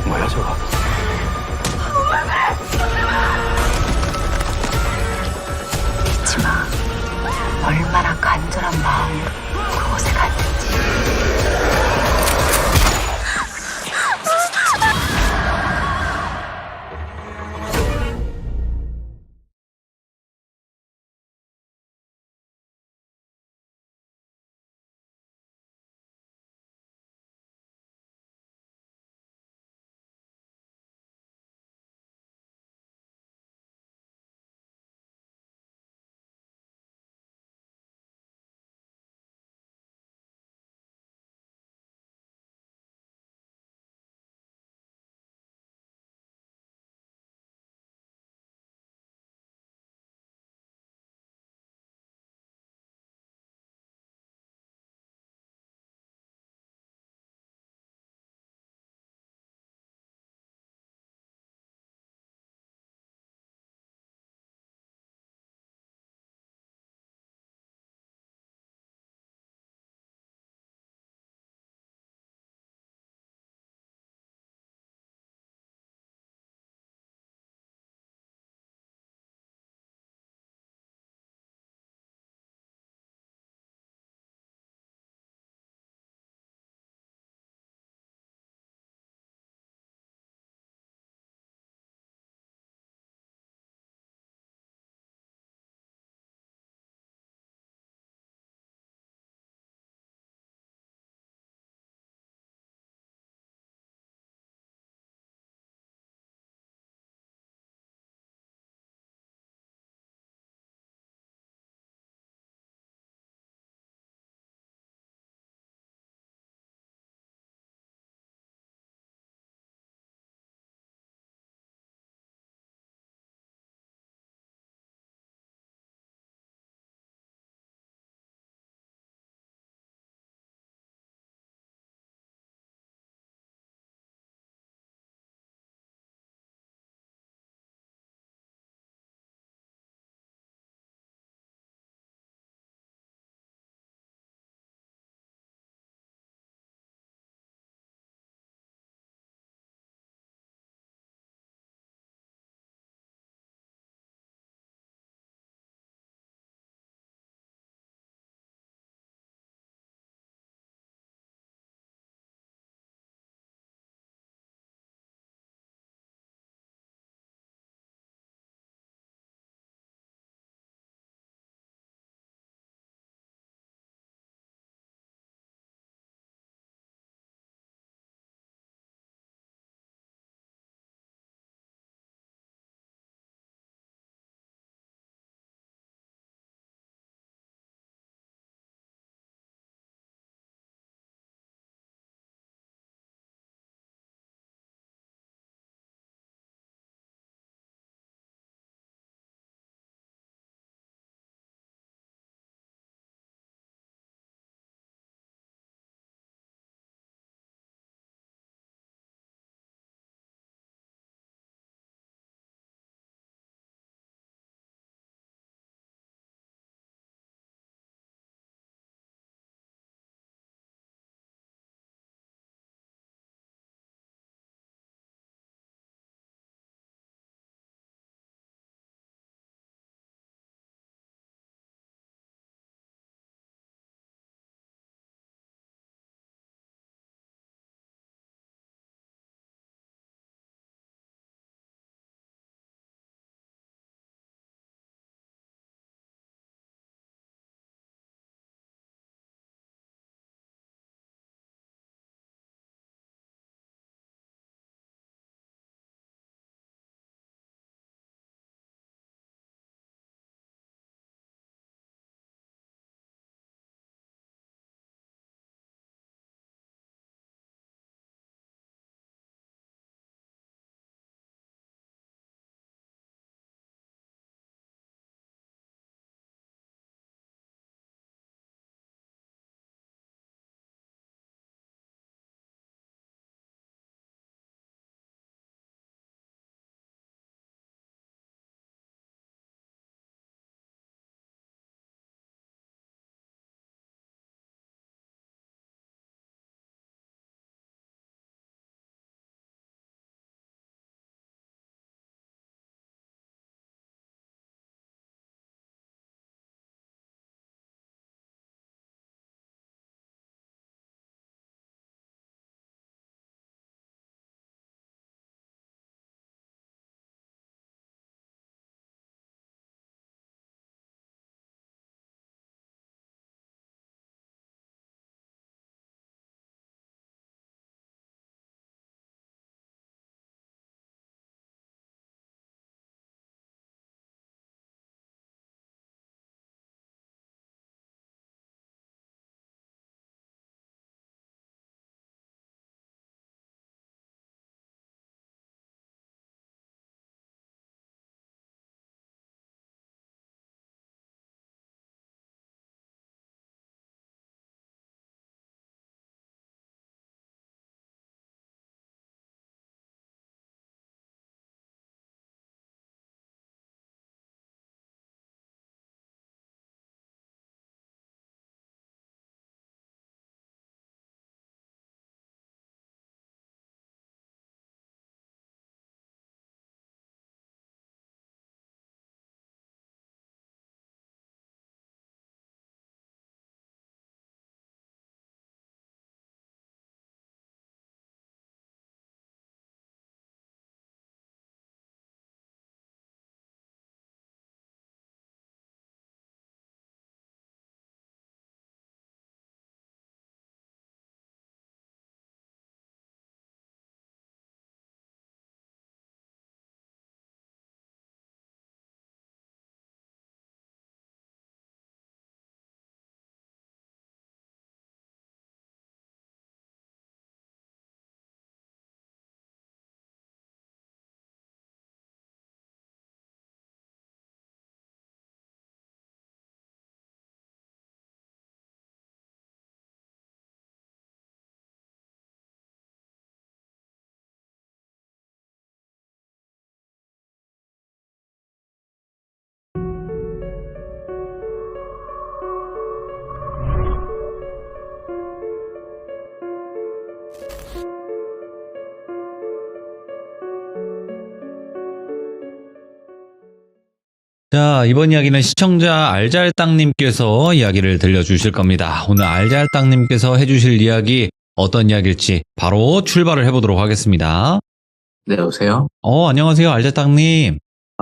Speaker 6: 뭐야 저거?
Speaker 4: 잊지 마. 얼마나 간절한 마음으로 그곳에 갔는지.
Speaker 2: 자, 이번 이야기는 시청자 알잘땅님께서 이야기를 들려주실 겁니다. 오늘 알잘땅님께서 해주실 이야기 어떤 이야기일지 바로 출발을 해보도록 하겠습니다.
Speaker 6: 네, 여보세요?
Speaker 2: 안녕하세요, 알잘땅님.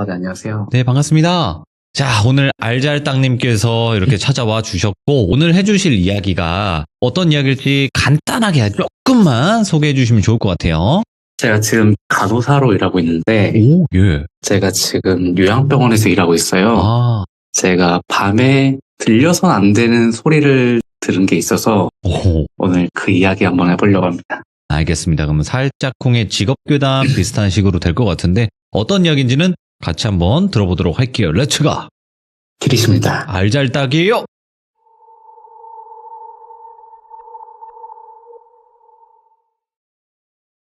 Speaker 6: 네, 안녕하세요.
Speaker 2: 네, 반갑습니다. 자, 오늘 알잘땅님께서 이렇게 찾아와 주셨고, 오늘 해주실 이야기가 어떤 이야기일지 간단하게 조금만 소개해 주시면 좋을 것 같아요.
Speaker 6: 제가 지금 간호사로 일하고 있는데,
Speaker 2: 오, 예.
Speaker 6: 제가 지금 요양병원에서 일하고 있어요.
Speaker 2: 아,
Speaker 6: 제가 밤에 들려선 안 되는 소리를 들은 게 있어서
Speaker 2: 오.
Speaker 6: 오늘 그 이야기 한번 해보려고 합니다.
Speaker 2: 알겠습니다. 그러면 살짝쿵의 직업교담 비슷한 식으로 될 것 같은데 어떤 이야기인지는 같이 한번 들어보도록 할게요. 렛츠가!
Speaker 6: 기리십니다.
Speaker 2: 알잘딱이에요!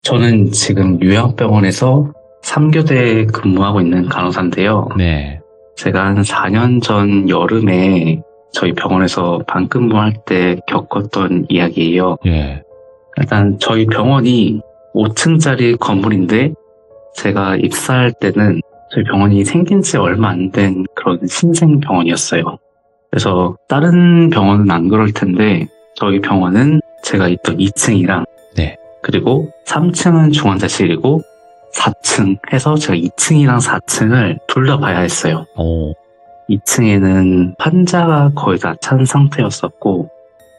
Speaker 6: 저는 지금 요양병원에서 3교대 근무하고 있는 간호사인데요.
Speaker 2: 네.
Speaker 6: 제가 한 4년 전 여름에 저희 병원에서 반근무할 때 겪었던 이야기예요.
Speaker 2: 예.
Speaker 6: 일단 저희 병원이 5층짜리 건물인데 제가 입사할 때는 저희 병원이 생긴 지 얼마 안 된 그런 신생 병원이었어요. 그래서 다른 병원은 안 그럴 텐데 저희 병원은 제가 있던 2층이랑
Speaker 2: 네.
Speaker 6: 그리고 3층은 중환자실이고 4층 해서 제가 2층이랑 4층을 둘 다 봐야 했어요.
Speaker 2: 오.
Speaker 6: 2층에는 환자가 거의 다 찬 상태였었고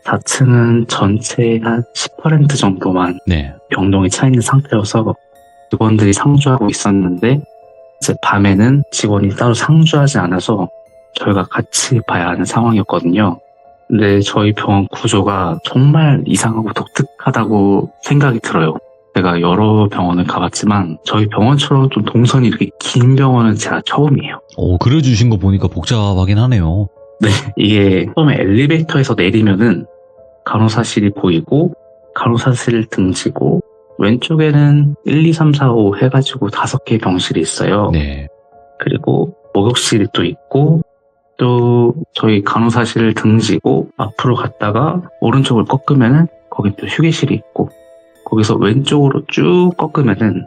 Speaker 6: 4층은 전체 한 10% 정도만
Speaker 2: 네.
Speaker 6: 병동이 차 있는 상태여서 직원들이 상주하고 있었는데 이제 밤에는 직원이 따로 상주하지 않아서 저희가 같이 봐야 하는 상황이었거든요. 근데 저희 병원 구조가 정말 이상하고 독특하다고 생각이 들어요. 제가 여러 병원을 가봤지만 저희 병원처럼 좀 동선이 이렇게 긴 병원은 제가 처음이에요.
Speaker 2: 오, 그려주신 거 보니까 복잡하긴 하네요.
Speaker 6: 네, 이게 처음에 엘리베이터에서 내리면은 간호사실이 보이고 간호사실 등지고 왼쪽에는 1, 2, 3, 4, 5 해가지고 5개의 병실이 있어요.
Speaker 2: 네.
Speaker 6: 그리고 목욕실이 또 있고 또 저희 간호사실을 등지고 앞으로 갔다가 오른쪽을 꺾으면은 거기 또 휴게실이 있고 거기서 왼쪽으로 쭉 꺾으면은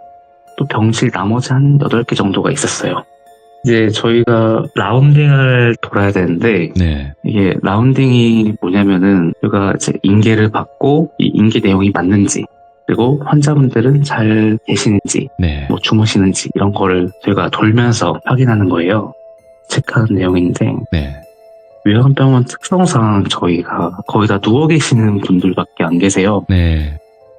Speaker 6: 또 병실 나머지 한 8개 정도가 있었어요. 이제 저희가 라운딩을 돌아야 되는데
Speaker 2: 네.
Speaker 6: 이게 라운딩이 뭐냐면은 저희가 이제 인계를 받고 이 인계 내용이 맞는지 그리고 환자분들은 잘 계시는지
Speaker 2: 네.
Speaker 6: 뭐 주무시는지 이런 거를 저희가 돌면서 확인하는 거예요. 체크하는 내용인데
Speaker 2: 네.
Speaker 6: 요양병원 특성상 저희가 거의 다 누워 계시는 분들밖에 안 계세요.
Speaker 2: 네.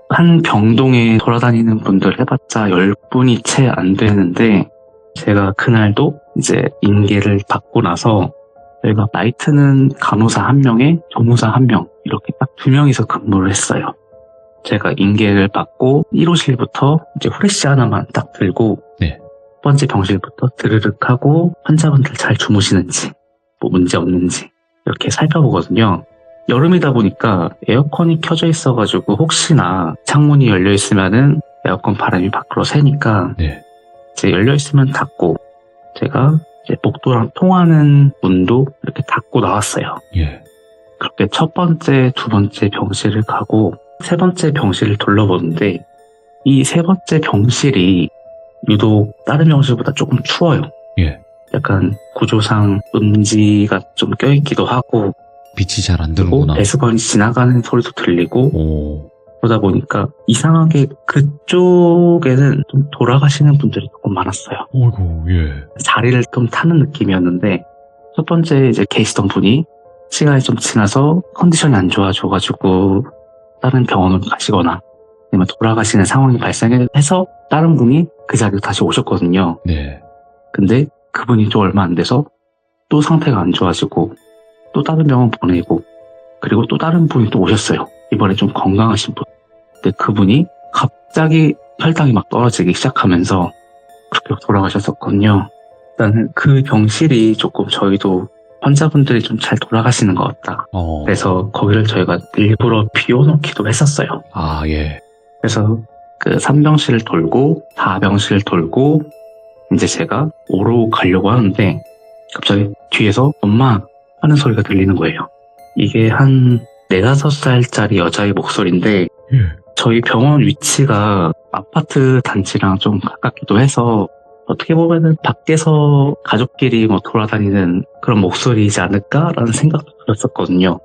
Speaker 6: 한 병동에 돌아다니는 분들 해봤자 10분이 채 안 되는데 제가 그날도 이제 인계를 받고 나서 저희가 나이트는 간호사 1명에 조무사 1명 이렇게 딱 2명이서 근무를 했어요. 제가 인계를 받고 1호실부터 이제 후레쉬 하나만 딱 들고
Speaker 2: 네.
Speaker 6: 첫 번째 병실부터 드르륵 하고 환자분들 잘 주무시는지 뭐 문제 없는지 이렇게 살펴보거든요. 여름이다 보니까 에어컨이 켜져 있어가지고 혹시나 창문이 열려 있으면은 에어컨 바람이 밖으로 새니까
Speaker 2: 네.
Speaker 6: 이제 열려 있으면 닫고 제가 이제 복도랑 통하는 문도 이렇게 닫고 나왔어요.
Speaker 2: 예.
Speaker 6: 그렇게 첫 번째, 두 번째 병실을 가고 세 번째 병실을 둘러보는데 이 세 번째 병실이 유독 다른 병실보다 조금 추워요.
Speaker 2: 예.
Speaker 6: 약간 구조상 음지가 좀 껴있기도 하고
Speaker 2: 빛이 잘 안
Speaker 6: 그리고
Speaker 2: 들어오구나.
Speaker 6: 배수관이 지나가는 소리도 들리고
Speaker 2: 오.
Speaker 6: 그러다 보니까 이상하게 그쪽에는 좀 돌아가시는 분들이 조금 많았어요.
Speaker 2: 어이구, 예.
Speaker 6: 자리를 좀 타는 느낌이었는데 첫 번째 이제 계시던 분이 시간이 좀 지나서 컨디션이 안 좋아져가지고 다른 병원으로 가시거나 아니면 돌아가시는 상황이 발생해서 다른 분이 그 자리로 다시 오셨거든요.
Speaker 2: 네.
Speaker 6: 근데 그분이 또 얼마 안 돼서 또 상태가 안 좋아지고 또 다른 병원 보내고 그리고 또 다른 분이 또 오셨어요. 이번에 좀 건강하신 분. 근데 그분이 갑자기 혈당이 막 떨어지기 시작하면서 그렇게 돌아가셨었거든요. 일단은 그 병실이 조금 저희도 환자분들이 좀 잘 돌아가시는 것 같다. 그래서 거기를 저희가 일부러 비워놓기도 했었어요.
Speaker 2: 아, 예.
Speaker 6: 그래서 그 3병실을 돌고 4병실을 돌고 이제 제가 5로 가려고 하는데 갑자기 뒤에서 엄마 하는 소리가 들리는 거예요. 이게 한 4, 5살짜리 여자의 목소리인데
Speaker 2: 예.
Speaker 6: 저희 병원 위치가 아파트 단지랑 좀 가깝기도 해서 어떻게 보면은 밖에서 가족끼리 뭐 돌아다니는 그런 목소리이지 않을까라는 생각도 들었었거든요.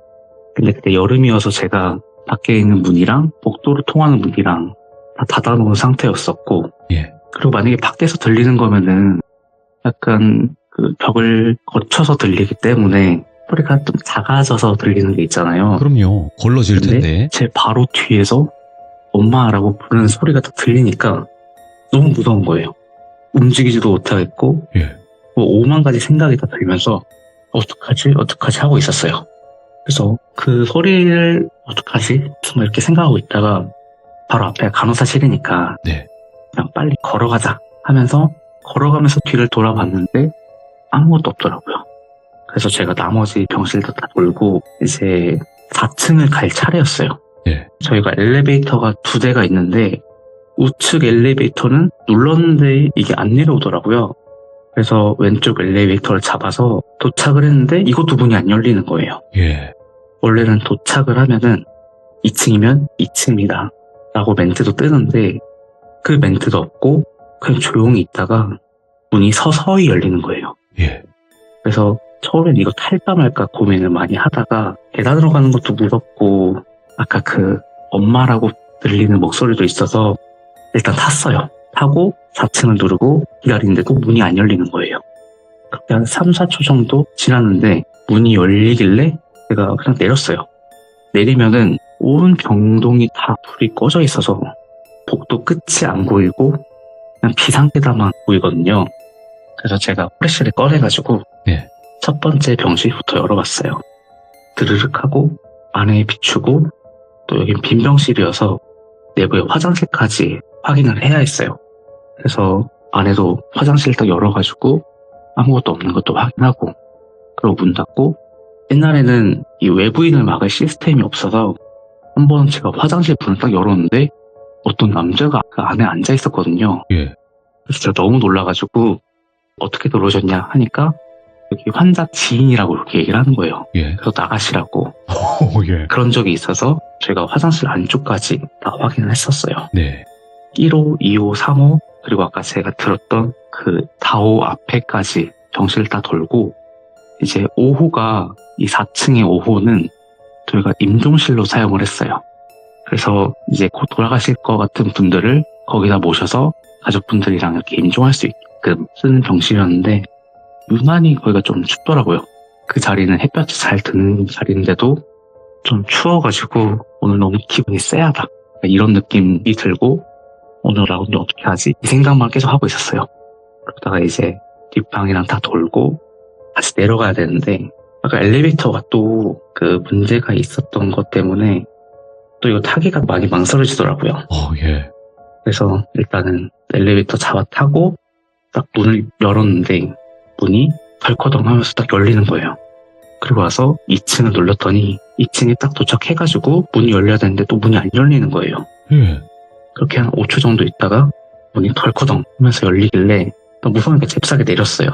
Speaker 6: 근데 그때 여름이어서 제가 밖에 있는 문이랑 복도로 통하는 문이랑 다 닫아놓은 상태였었고,
Speaker 2: 예.
Speaker 6: 그리고 만약에 밖에서 들리는 거면은 약간 그 벽을 거쳐서 들리기 때문에 소리가 좀 작아져서 들리는 게 있잖아요.
Speaker 2: 그럼요. 걸러질
Speaker 6: 근데
Speaker 2: 텐데.
Speaker 6: 제 바로 뒤에서 엄마라고 부르는 소리가 딱 들리니까 너무 무서운 거예요. 움직이지도 못하겠고,
Speaker 2: 예.
Speaker 6: 뭐 5만 가지 생각이 다 들면서 어떡하지 하고 있었어요. 그래서 그 소리를 어떡하지? 뭐 이렇게 생각하고 있다가 바로 앞에 간호사실이니까
Speaker 2: 네.
Speaker 6: 그냥 빨리 걸어가자 하면서 걸어가면서 뒤를 돌아봤는데 아무것도 없더라고요. 그래서 제가 나머지 병실도 다 돌고 이제 4층을 갈 차례였어요.
Speaker 2: 예.
Speaker 6: 저희가 엘리베이터가 2대가 있는데 우측 엘리베이터는 눌렀는데 이게 안 내려오더라고요. 그래서 왼쪽 엘리베이터를 잡아서 도착을 했는데 이것도 문이 안 열리는 거예요.
Speaker 2: 예.
Speaker 6: 원래는 도착을 하면은 2층이면 2층입니다 라고 멘트도 뜨는데 그 멘트도 없고 그냥 조용히 있다가 문이 서서히 열리는 거예요.
Speaker 2: 예.
Speaker 6: 그래서 처음엔 이거 탈까 말까 고민을 많이 하다가 계단으로 가는 것도 무섭고 아까 그 엄마라고 들리는 목소리도 있어서 일단 탔어요. 타고 4층을 누르고 기다리는데도 문이 안 열리는 거예요. 그렇게 한 3, 4초 정도 지났는데 문이 열리길래 제가 그냥 내렸어요. 내리면은 온 병동이 다 불이 꺼져 있어서 복도 끝이 안 보이고 그냥 비상계단만 보이거든요. 그래서 제가 프레쉬를 꺼내가지고
Speaker 2: 네.
Speaker 6: 첫 번째 병실부터 열어봤어요. 드르륵 하고 안에 비추고 또 여긴 빈 병실이어서 내부에 화장실까지 확인을 해야 했어요. 그래서 안에도 화장실 딱 열어가지고 아무것도 없는 것도 확인하고 그리고 문 닫고 옛날에는 이 외부인을 막을 시스템이 없어서 한번 제가 화장실 문을 딱 열었는데 어떤 남자가 그 안에 앉아 있었거든요.
Speaker 2: 예.
Speaker 6: 그래서 제가 너무 놀라가지고 어떻게 들어오셨냐 하니까 여기 환자 지인이라고 이렇게 얘기를 하는 거예요.
Speaker 2: 예.
Speaker 6: 그래서 나가시라고.
Speaker 2: 예.
Speaker 6: 그런 적이 있어서 저희가 화장실 안쪽까지 다 확인을 했었어요.
Speaker 2: 네.
Speaker 6: 1호, 2호, 3호 그리고 아까 제가 들었던 그 4호 앞에까지 병실을 다 돌고 이제 5호가 이 4층의 5호는 저희가 임종실로 사용을 했어요. 그래서 이제 곧 돌아가실 것 같은 분들을 거기다 모셔서 가족분들이랑 이렇게 임종할 수 있게끔 쓰는 병실이었는데 유난히 거기가 좀 춥더라고요. 그 자리는 햇볕이 잘 드는 자리인데도 좀 추워가지고 오늘 너무 기분이 쎄하다 이런 느낌이 들고 오늘 라운드 어떻게 하지? 이 생각만 계속 하고 있었어요. 그러다가 이제 뒷방이랑 다 돌고 다시 내려가야 되는데 아까 엘리베이터가 또 그 문제가 있었던 것 때문에 또 이거 타기가 많이 망설여지더라고요.
Speaker 2: 예.
Speaker 6: 그래서 일단은 엘리베이터 잡아 타고 딱 문을 열었는데 문이 덜커덩 하면서 딱 열리는 거예요. 그리고 와서 2층을 눌렀더니 2층에 딱 도착해가지고 문이 열려야 되는데 또 문이 안 열리는 거예요.
Speaker 2: 예.
Speaker 6: 그렇게 한 5초 정도 있다가 문이 덜커덩 하면서 열리길래 또 무서우니까 잽싸게 내렸어요.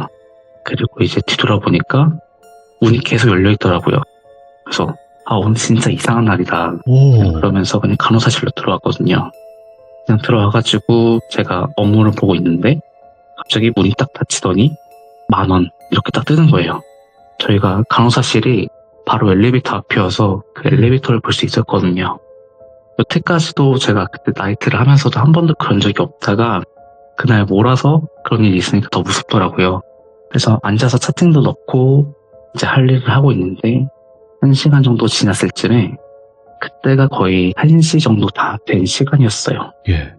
Speaker 6: 그리고 이제 뒤돌아보니까 문이 계속 열려있더라고요. 그래서 오늘 진짜 이상한 날이다.
Speaker 2: 오.
Speaker 6: 그러면서 그냥 간호사실로 들어왔거든요. 그냥 들어와가지고 제가 업무를 보고 있는데 갑자기 문이 딱 닫히더니 10,000원 이렇게 딱 뜨는 거예요. 저희가 간호사실이 바로 엘리베이터 앞이어서 그 엘리베이터를 볼 수 있었거든요. 여태까지도 제가 그때 나이트를 하면서도 한 번도 그런 적이 없다가 그날 몰아서 그런 일이 있으니까 더 무섭더라고요. 그래서 앉아서 차팅도 넣고 이제 할 일을 하고 있는데 1시간 정도 지났을 쯤에 그때가 거의 1시 정도 다 된 시간이었어요.
Speaker 2: 예.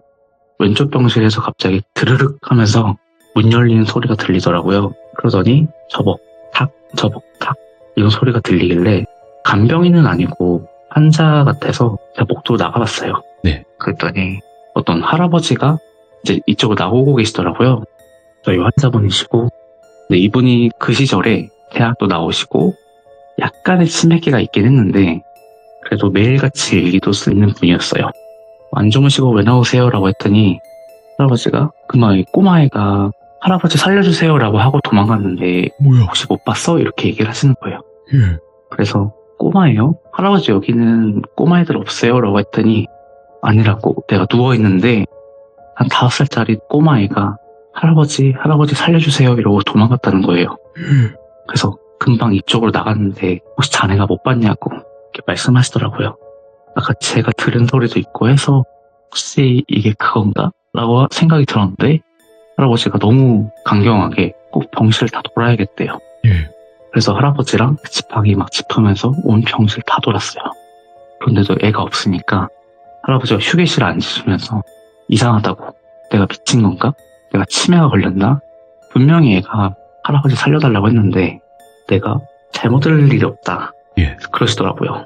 Speaker 6: 왼쪽 병실에서 갑자기 드르륵 하면서 문 열리는 소리가 들리더라고요. 그러더니 저벅탁 저벅탁 이런 소리가 들리길래 간병인은 아니고 환자 같아서 제가 복도로 나가봤어요.
Speaker 2: 네.
Speaker 6: 그랬더니 어떤 할아버지가 이제 이쪽으로 나오고 계시더라고요. 저희 환자분이시고 근데 이분이 그 시절에 대학도 나오시고 약간의 치매기가 있긴 했는데 그래도 매일같이 일기도 쓰는 분이었어요. 안 주무시고 왜 나오세요? 라고 했더니 할아버지가 그만 꼬마애가 할아버지 살려주세요 라고 하고 도망갔는데
Speaker 2: 뭐야?
Speaker 6: 혹시 못 봤어? 이렇게 얘기를 하시는 거예요.
Speaker 2: 예.
Speaker 6: 그래서 꼬마예요? 할아버지 여기는 꼬마애들 없어요? 라고 했더니 아니라고 내가 누워있는데 한 5살짜리 꼬마애가 할아버지 살려주세요 이러고 도망갔다는 거예요. 그래서 금방 이쪽으로 나갔는데 혹시 자네가 못 봤냐고 이렇게 말씀하시더라고요. 아까 제가 들은 소리도 있고 해서 혹시 이게 그건가? 라고 생각이 들었는데 할아버지가 너무 강경하게 꼭 병실 다 돌아야겠대요.
Speaker 2: 예.
Speaker 6: 그래서 할아버지랑 지팡이 막 짚으면서 온 병실 다 돌았어요. 그런데도 애가 없으니까 할아버지가 휴게실에 앉으시면서 이상하다고, 내가 미친 건가? 내가 치매가 걸렸나? 분명히 애가 할아버지 살려달라고 했는데 내가 잘못 들을 일이 없다.
Speaker 2: 예.
Speaker 6: 그러시더라고요.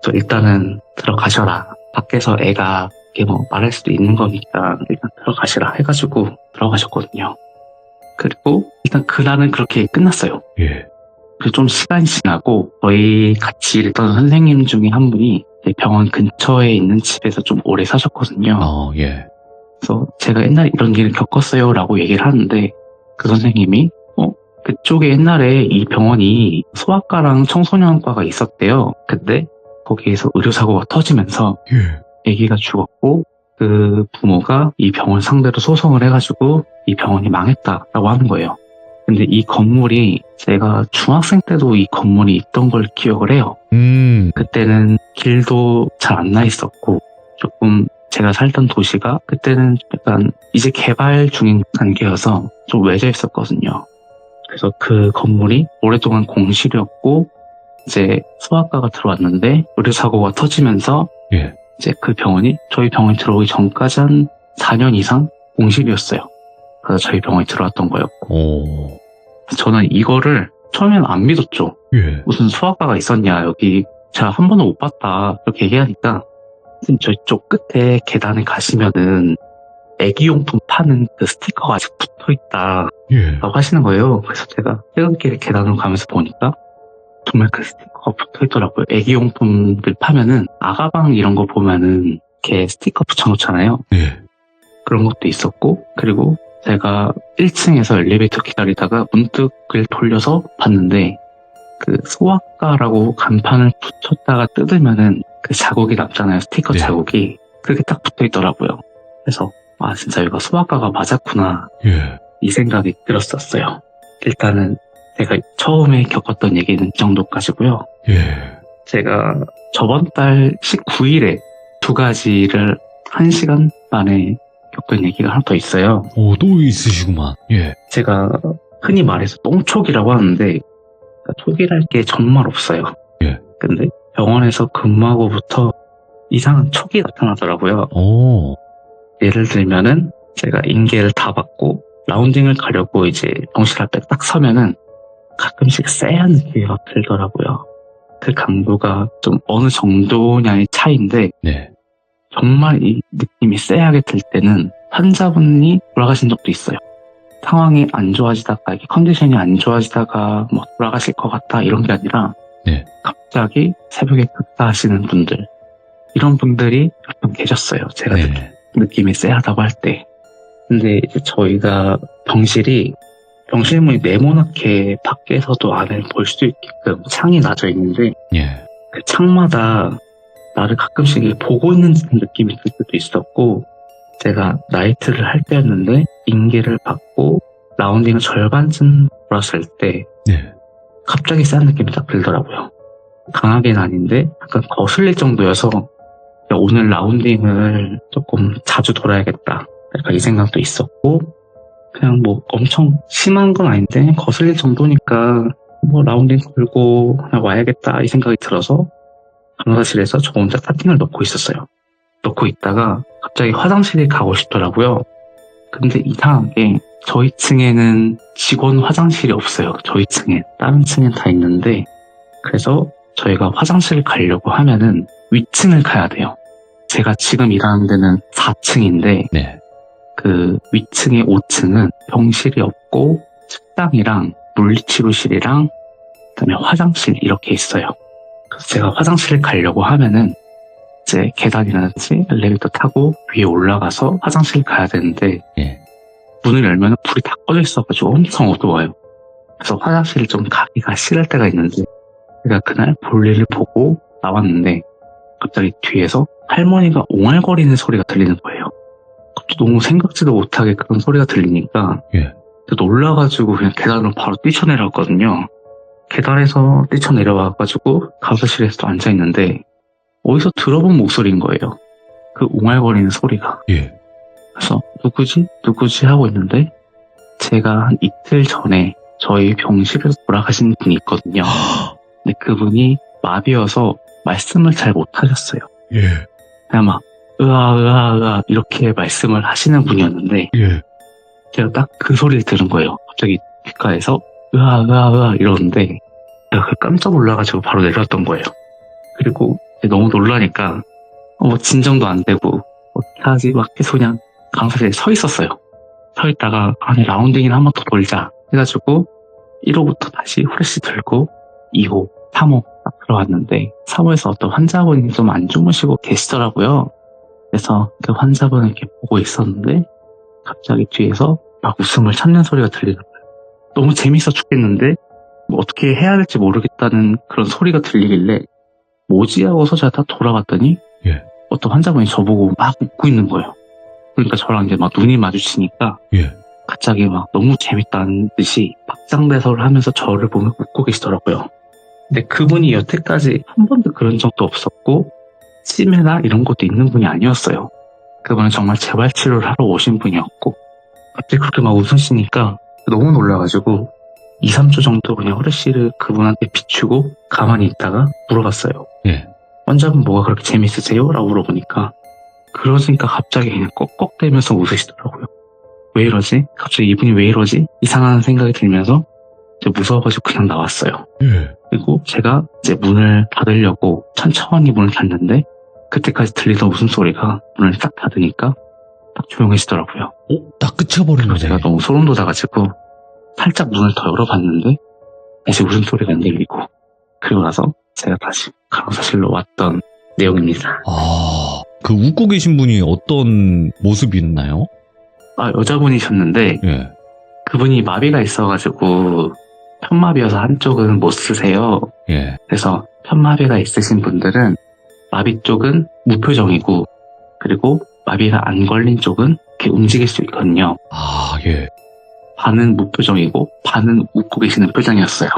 Speaker 6: 그래서 일단은 들어가셔라. 밖에서 애가 이게 뭐 말할 수도 있는 거니까 일단 들어가시라 해가지고 들어가셨거든요. 그리고 일단 그날은 그렇게 끝났어요.
Speaker 2: 예.
Speaker 6: 그래서 좀 시간이 지나고 저희 같이 일했던 선생님 중에 한 분이 병원 근처에 있는 집에서 좀 오래 사셨거든요.
Speaker 2: 예.
Speaker 6: 그래서 제가 옛날에 이런 일을 겪었어요 라고 얘기를 하는데 그 선생님이 그쪽에 옛날에 이 병원이 소아과랑 청소년과가 있었대요. 근데 거기에서 의료사고가 터지면서
Speaker 2: 예.
Speaker 6: 아기가 죽었고 그 부모가 이 병원 상대로 소송을 해가지고 이 병원이 망했다라고 하는 거예요. 근데 이 건물이 제가 중학생 때도 이 건물이 있던 걸 기억을 해요. 그때는 길도 잘 안 나 있었고 조금 제가 살던 도시가 그때는 약간 이제 개발 중인 단계여서 좀 외져 있었거든요. 그래서 그 건물이 오랫동안 공실이었고 이제 소아과가 들어왔는데 의료사고가 터지면서
Speaker 2: 예.
Speaker 6: 이제 그 병원이 저희 병원에 들어오기 전까지 한 4년 이상 공실이었어요. 그래서 저희 병원에 들어왔던 거였고
Speaker 2: 오.
Speaker 6: 저는 이거를 처음에는 안 믿었죠.
Speaker 2: 예.
Speaker 6: 무슨 소아과가 있었냐 여기 제가 한 번도 못 봤다 이렇게 얘기하니까 저쪽 끝에 계단에 가시면은 애기용품 파는 그 스티커가 아직 붙어있다
Speaker 2: 예.
Speaker 6: 라고 하시는 거예요. 그래서 제가 퇴근길에 계단으로 가면서 보니까 정말 그 스티커가 붙어있더라고요. 애기용품들 파면은 아가방 이런 거 보면은 이렇게 스티커 붙여놓잖아요.
Speaker 2: 예.
Speaker 6: 그런 것도 있었고 그리고 제가 1층에서 엘리베이터 기다리다가 문득을 돌려서 봤는데 그 소아과라고 간판을 붙였다가 뜯으면은 그 자국이 남잖아요. 스티커
Speaker 2: 네.
Speaker 6: 자국이. 그게 딱 붙어있더라고요. 그래서 아 진짜 여기가 소아과가 맞았구나
Speaker 2: 예.
Speaker 6: 이 생각이 들었었어요. 일단은 제가 처음에 겪었던 얘기는 이 정도까지고요.
Speaker 2: 예.
Speaker 6: 제가 저번 달 19일에 2가지를 1시간 만에 겪은 얘기가 하나 더 있어요.
Speaker 2: 오, 또 있으시구만. 예.
Speaker 6: 제가 흔히 말해서 똥촉이라고 하는데 촉이랄 게 정말 없어요.
Speaker 2: 예.
Speaker 6: 근데 병원에서 근무하고부터 이상한 촉이 나타나더라고요.
Speaker 2: 오.
Speaker 6: 예를 들면은 제가 인계를 다 받고 라운딩을 가려고 이제 병실 앞에 딱 서면은 가끔씩 쎄한 느낌이 막 들더라고요. 그 강도가 좀 어느 정도냐의 차이인데
Speaker 2: 네.
Speaker 6: 정말 이 느낌이 쎄하게 들 때는 환자분이 돌아가신 적도 있어요. 상황이 안 좋아지다가 이게 컨디션이 안 좋아지다가 뭐 돌아가실 것 같다 이런 게 아니라
Speaker 2: 네.
Speaker 6: 갑자기 새벽에 급사하시는 분들 이런 분들이 몇 분 계셨어요. 제가
Speaker 2: 네.
Speaker 6: 느낌이 쎄하다고 할 때. 근데 이제 저희가 병실이 병실문이 네모나게 밖에서도 안을 볼 수 있게끔 창이 나져 있는데
Speaker 2: 예.
Speaker 6: 그 창마다 나를 가끔씩 보고 있는 듯한 느낌이 들 때도 있었고 제가 나이트를 할 때였는데 인계를 받고 라운딩을 절반쯤 돌았을 때
Speaker 2: 네.
Speaker 6: 갑자기 싼 느낌이 딱 들더라고요. 강하게는 아닌데 약간 거슬릴 정도여서 오늘 라운딩을 조금 자주 돌아야겠다 약간 이 생각도 있었고 그냥 뭐 엄청 심한 건 아닌데 거슬릴 정도니까 뭐 라운딩 걸고 그냥 와야겠다 이 생각이 들어서 간호사실에서 저 혼자 파팅을 넣고 있었어요. 넣고 있다가 갑자기 화장실에 가고 싶더라고요. 근데 이상하게 저희 층에는 직원 화장실이 없어요. 저희 층에 다른 층엔 다 있는데 그래서 저희가 화장실을 가려고 하면은 위층을 가야 돼요. 제가 지금 일하는 데는 4층인데
Speaker 2: 네.
Speaker 6: 그 위층의 5층은 병실이 없고 식당이랑 물리치료실이랑 그다음에 화장실 이렇게 있어요. 그래서 제가 화장실을 가려고 하면은 이제 계단이라든지 엘리베이터 타고 위에 올라가서 화장실 가야 되는데
Speaker 2: 예.
Speaker 6: 문을 열면 불이 다 꺼져 있어가지고 엄청 어두워요. 그래서 화장실을 좀 가기가 싫을 때가 있는데 제가 그날 볼일을 보고 나왔는데 갑자기 뒤에서 할머니가 옹알거리는 소리가 들리는 거예요. 너무 생각지도 못하게 그런 소리가 들리니까
Speaker 2: 예.
Speaker 6: 놀라가지고 그냥 계단으로 바로 뛰쳐내려왔거든요. 계단에서 뛰쳐내려와가지고 간호실에서 또 앉아있는데 어디서 들어본 목소리인 거예요. 그 웅알거리는 소리가.
Speaker 2: 예.
Speaker 6: 그래서 누구지 하고 있는데 제가 한 이틀 전에 저희 병실에서 돌아가신 분이 있거든요. 근데 그분이 마비여서 말씀을 잘 못하셨어요.
Speaker 2: 예.
Speaker 6: 그냥 막 으아 이렇게 말씀을 하시는 분이었는데
Speaker 2: 예.
Speaker 6: 제가 딱 그 소리를 들은 거예요. 갑자기 귓가에서 으아 이러는데 제가 깜짝 놀라가지고 바로 내려왔던 거예요. 그리고 너무 놀라니까 뭐 진정도 안 되고 어떻게 하지 막 계속 그냥 강사실에 서 있었어요. 서 있다가 아니 라운딩이나 한 번 더 돌자 해가지고 1호부터 다시 후레쉬 들고 2호, 3호 딱 들어왔는데 3호에서 어떤 환자분이 좀 안 주무시고 계시더라고요. 그래서 그 환자분을 이렇게 보고 있었는데 갑자기 뒤에서 막 웃음을 참는 소리가 들리더라고요. 너무 재밌어 죽겠는데 뭐 어떻게 해야 될지 모르겠다는 그런 소리가 들리길래 뭐지 하고서 제가 다 돌아봤더니
Speaker 2: 예.
Speaker 6: 어떤 환자분이 저보고 막 웃고 있는 거예요. 그러니까 저랑 이제 막 눈이 마주치니까
Speaker 2: 예.
Speaker 6: 갑자기 막 너무 재밌다는 듯이 박장대소를 하면서 저를 보며 웃고 계시더라고요. 근데 그분이 여태까지 한 번도 그런 적도 없었고 치매나 이런 것도 있는 분이 아니었어요. 그분은 정말 재활치료를 하러 오신 분이었고 갑자기 그렇게 막 웃으시니까 너무 놀라가지고 2, 3초 정도 그냥 후레쉬를 그분한테 비추고 가만히 있다가 물어봤어요.
Speaker 2: 예.
Speaker 6: 환자분 뭐가 그렇게 재밌으세요? 라고 물어보니까 그러니까 갑자기 그냥 꺽꺽대면서 웃으시더라고요. 왜 이러지? 갑자기 이분이 왜 이러지? 이상한 생각이 들면서 이제 무서워가지고 그냥 나왔어요.
Speaker 2: 예.
Speaker 6: 그리고 제가 이제 문을 닫으려고 천천히 문을 닫는데 그때까지 들리던 웃음소리가 문을 딱 닫으니까 딱 조용해지더라고요.
Speaker 2: 딱 그쳐버린 거죠.
Speaker 6: 제가 너무 소름 돋아가지고 살짝 문을 더 열어봤는데 다시 웃음소리가 안 들리고 그리고 나서 제가 다시 간호사실로 왔던 내용입니다.
Speaker 2: 아, 그 웃고 계신 분이 어떤 모습이었나요?
Speaker 6: 여자분이셨는데
Speaker 2: 예.
Speaker 6: 그분이 마비가 있어가지고 편마비여서 한쪽은 못 쓰세요.
Speaker 2: 예.
Speaker 6: 그래서 편마비가 있으신 분들은 마비 쪽은 무표정이고 그리고 마비가 안 걸린 쪽은 이렇게 움직일 수 있거든요.
Speaker 2: 아, 예.
Speaker 6: 반은 무표정이고 반은 웃고 계시는 표정이었어요.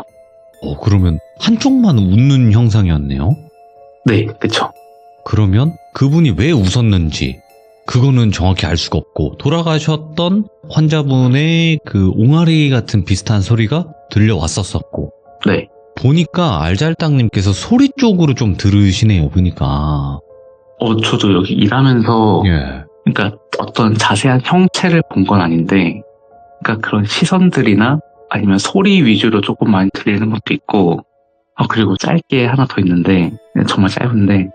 Speaker 2: 그러면 한쪽만 웃는 형상이었네요?
Speaker 6: 네, 그쵸.
Speaker 2: 그러면 그분이 왜 웃었는지 그거는 정확히 알 수가 없고 돌아가셨던 환자분의 그 옹알이 같은 비슷한 소리가 들려왔었었고
Speaker 6: 네.
Speaker 2: 보니까 알잘딱님께서 소리 쪽으로 좀 들으시네요. 보니까.
Speaker 6: 저도 여기 일하면서
Speaker 2: 예.
Speaker 6: 그러니까 어떤 자세한 형체를 본 건 아닌데 그러니까 그런 시선들이나 아니면 소리 위주로 조금 많이 들리는 것도 있고 그리고 짧게 하나 더 있는데 정말 짧은데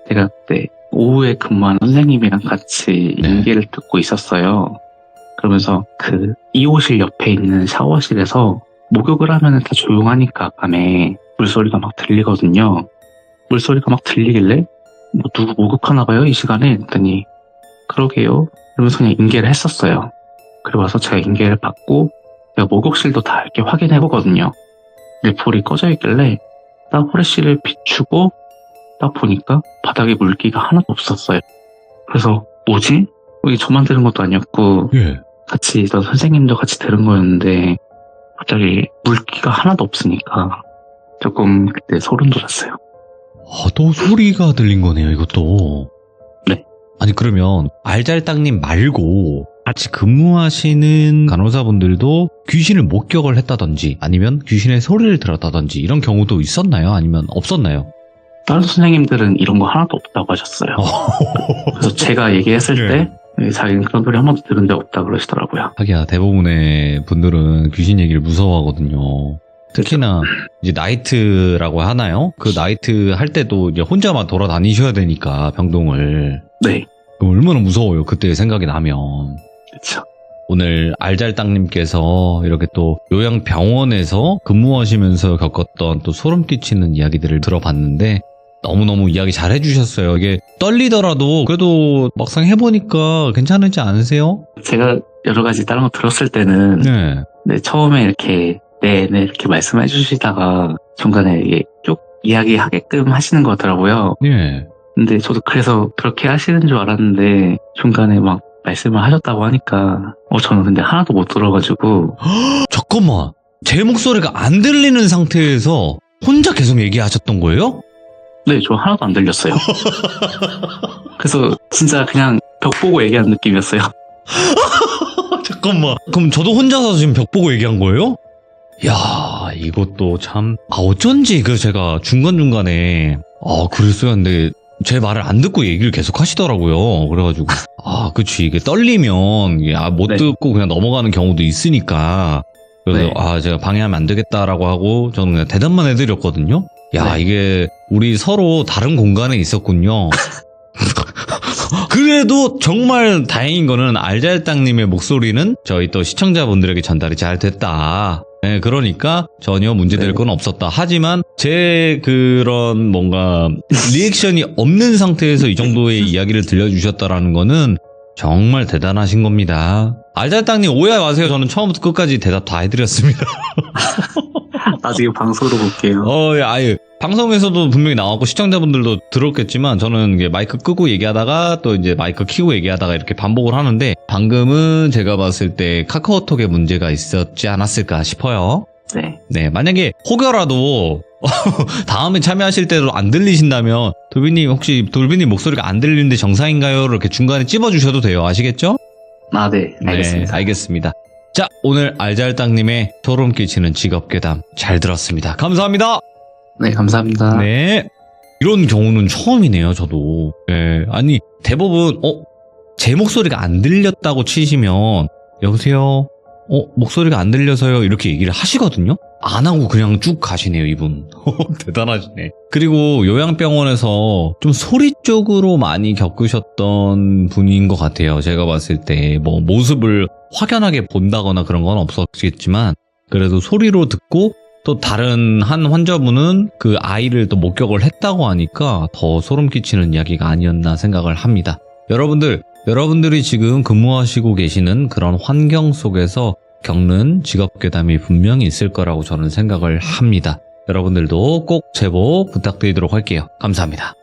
Speaker 6: 제가 그때 오후에 근무하는 선생님이랑 같이
Speaker 2: 네.
Speaker 6: 인계를 듣고 있었어요. 그러면서 그 2호실 옆에 있는 샤워실에서 목욕을 하면 다 조용하니까 밤에 물소리가 막 들리거든요. 물소리가 막 들리길래 뭐 누구 목욕하나 봐요 이 시간에 했더니 그러게요 이러면서 그냥 인계를 했었어요. 그리고 와서 제가 인계를 받고 제가 목욕실도 다 이렇게 확인해 보거든요. 근데 불이 꺼져 있길래 딱 후레쉬를 비추고 딱 보니까 바닥에 물기가 하나도 없었어요. 그래서 뭐지? 이게 저만 들은 것도 아니었고
Speaker 2: 예.
Speaker 6: 같이 있던 선생님도 같이 들은 거였는데 갑자기 물기가 하나도 없으니까 조금 그때 소름 돋았어요.
Speaker 2: 또 소리가 들린 거네요, 이것도.
Speaker 6: 네.
Speaker 2: 아니, 그러면 알잘딱님 말고 같이 근무하시는 간호사분들도 귀신을 목격을 했다든지 아니면 귀신의 소리를 들었다든지 이런 경우도 있었나요? 아니면 없었나요?
Speaker 6: 다른 선생님들은 이런 거 하나도 없다고 하셨어요. 그래서 제가 얘기했을 때 자기는 그런 소리 한 번도 들은 적 없다 그러시더라고요.
Speaker 2: 하기야 대부분의 분들은 귀신 얘기를 무서워하거든요. 특히나 이제 나이트라고 하나요? 그 나이트 할 때도 이제 혼자만 돌아다니셔야 되니까 병동을.
Speaker 6: 네.
Speaker 2: 그럼 얼마나 무서워요. 그때 생각이 나면.
Speaker 6: 그렇죠.
Speaker 2: 오늘 알잘딱님께서 이렇게 또 요양병원에서 근무하시면서 겪었던 또 소름 끼치는 이야기들을 들어봤는데 너무너무 이야기 잘 해주셨어요. 이게 떨리더라도 그래도 막상 해보니까 괜찮지 않으세요?
Speaker 6: 제가 여러 가지 다른 거 들었을 때는
Speaker 2: 네.
Speaker 6: 처음에 이렇게 네 이렇게 말씀해 주시다가 중간에 이게 쭉 이야기하게끔 하시는 것 같더라고요.
Speaker 2: 예.
Speaker 6: 근데 저도 그래서 그렇게 하시는 줄 알았는데 중간에 막 말씀을 하셨다고 하니까 저는 근데 하나도 못 들어가지고
Speaker 2: 잠깐만. 제 목소리가 안 들리는 상태에서 혼자 계속 얘기하셨던 거예요?
Speaker 6: 네, 저 하나도 안 들렸어요. 그래서 진짜 그냥 벽 보고 얘기하는 느낌이었어요.
Speaker 2: 잠깐만. 그럼 저도 혼자서 지금 벽 보고 얘기한 거예요? 야, 이것도 참. 어쩐지 제가 중간중간에 그랬어요. 근데 제 말을 안 듣고 얘기를 계속 하시더라고요. 그래가지고 그치, 이게 떨리면 이게 못
Speaker 6: 네.
Speaker 2: 듣고 그냥 넘어가는 경우도 있으니까. 그래서
Speaker 6: 네.
Speaker 2: 제가 방해하면 안 되겠다라고 하고 저는 그냥 대답만 해드렸거든요. 야,
Speaker 6: 네.
Speaker 2: 이게 우리 서로 다른 공간에 있었군요. 그래도 정말 다행인 거는 알잘딱님의 목소리는 저희 또 시청자분들에게 전달이 잘 됐다. 네, 그러니까 전혀 문제될
Speaker 6: 네.
Speaker 2: 건 없었다. 하지만 제 그런 뭔가 리액션이 없는 상태에서 이 정도의 이야기를 들려주셨다라는 거는 정말 대단하신 겁니다. 알잘딱님 오해 마세요. 저는 처음부터 끝까지 대답 다 해드렸습니다.
Speaker 6: 나중에 방송으로 볼게요.
Speaker 2: 아예 방송에서도 분명히 나왔고 시청자분들도 들었겠지만 저는 이게 마이크 끄고 얘기하다가 또 이제 마이크 켜고 얘기하다가 이렇게 반복을 하는데 방금은 제가 봤을 때 카카오톡에 문제가 있었지 않았을까 싶어요.
Speaker 6: 네.
Speaker 2: 네, 만약에 혹여라도 다음에 참여하실 때도 안 들리신다면 돌비님 혹시 돌비님 목소리가 안 들리는데 정상인가요? 이렇게 중간에 찝어주셔도 돼요. 아시겠죠?
Speaker 6: 네, 알겠습니다.
Speaker 2: 네, 알겠습니다. 자, 오늘 알잘딱님의 소름 끼치는 직업괴담 잘 들었습니다. 감사합니다.
Speaker 6: 네, 감사합니다.
Speaker 2: 네. 이런 경우는 처음이네요, 저도. 네. 아니, 대부분, 제 목소리가 안 들렸다고 치시면, 여보세요? 목소리가 안 들려서요. 이렇게 얘기를 하시거든요? 안 하고 그냥 쭉 가시네요, 이분. 대단하시네. 그리고 요양병원에서 좀 소리 쪽으로 많이 겪으셨던 분인 것 같아요. 제가 봤을 때, 모습을 확연하게 본다거나 그런 건 없었겠지만, 그래도 소리로 듣고, 또 다른 한 환자분은 그 아이를 또 목격을 했다고 하니까 더 소름 끼치는 이야기가 아니었나 생각을 합니다. 여러분들이 지금 근무하시고 계시는 그런 환경 속에서 겪는 직업괴담이 분명히 있을 거라고 저는 생각을 합니다. 여러분들도 꼭 제보 부탁드리도록 할게요. 감사합니다.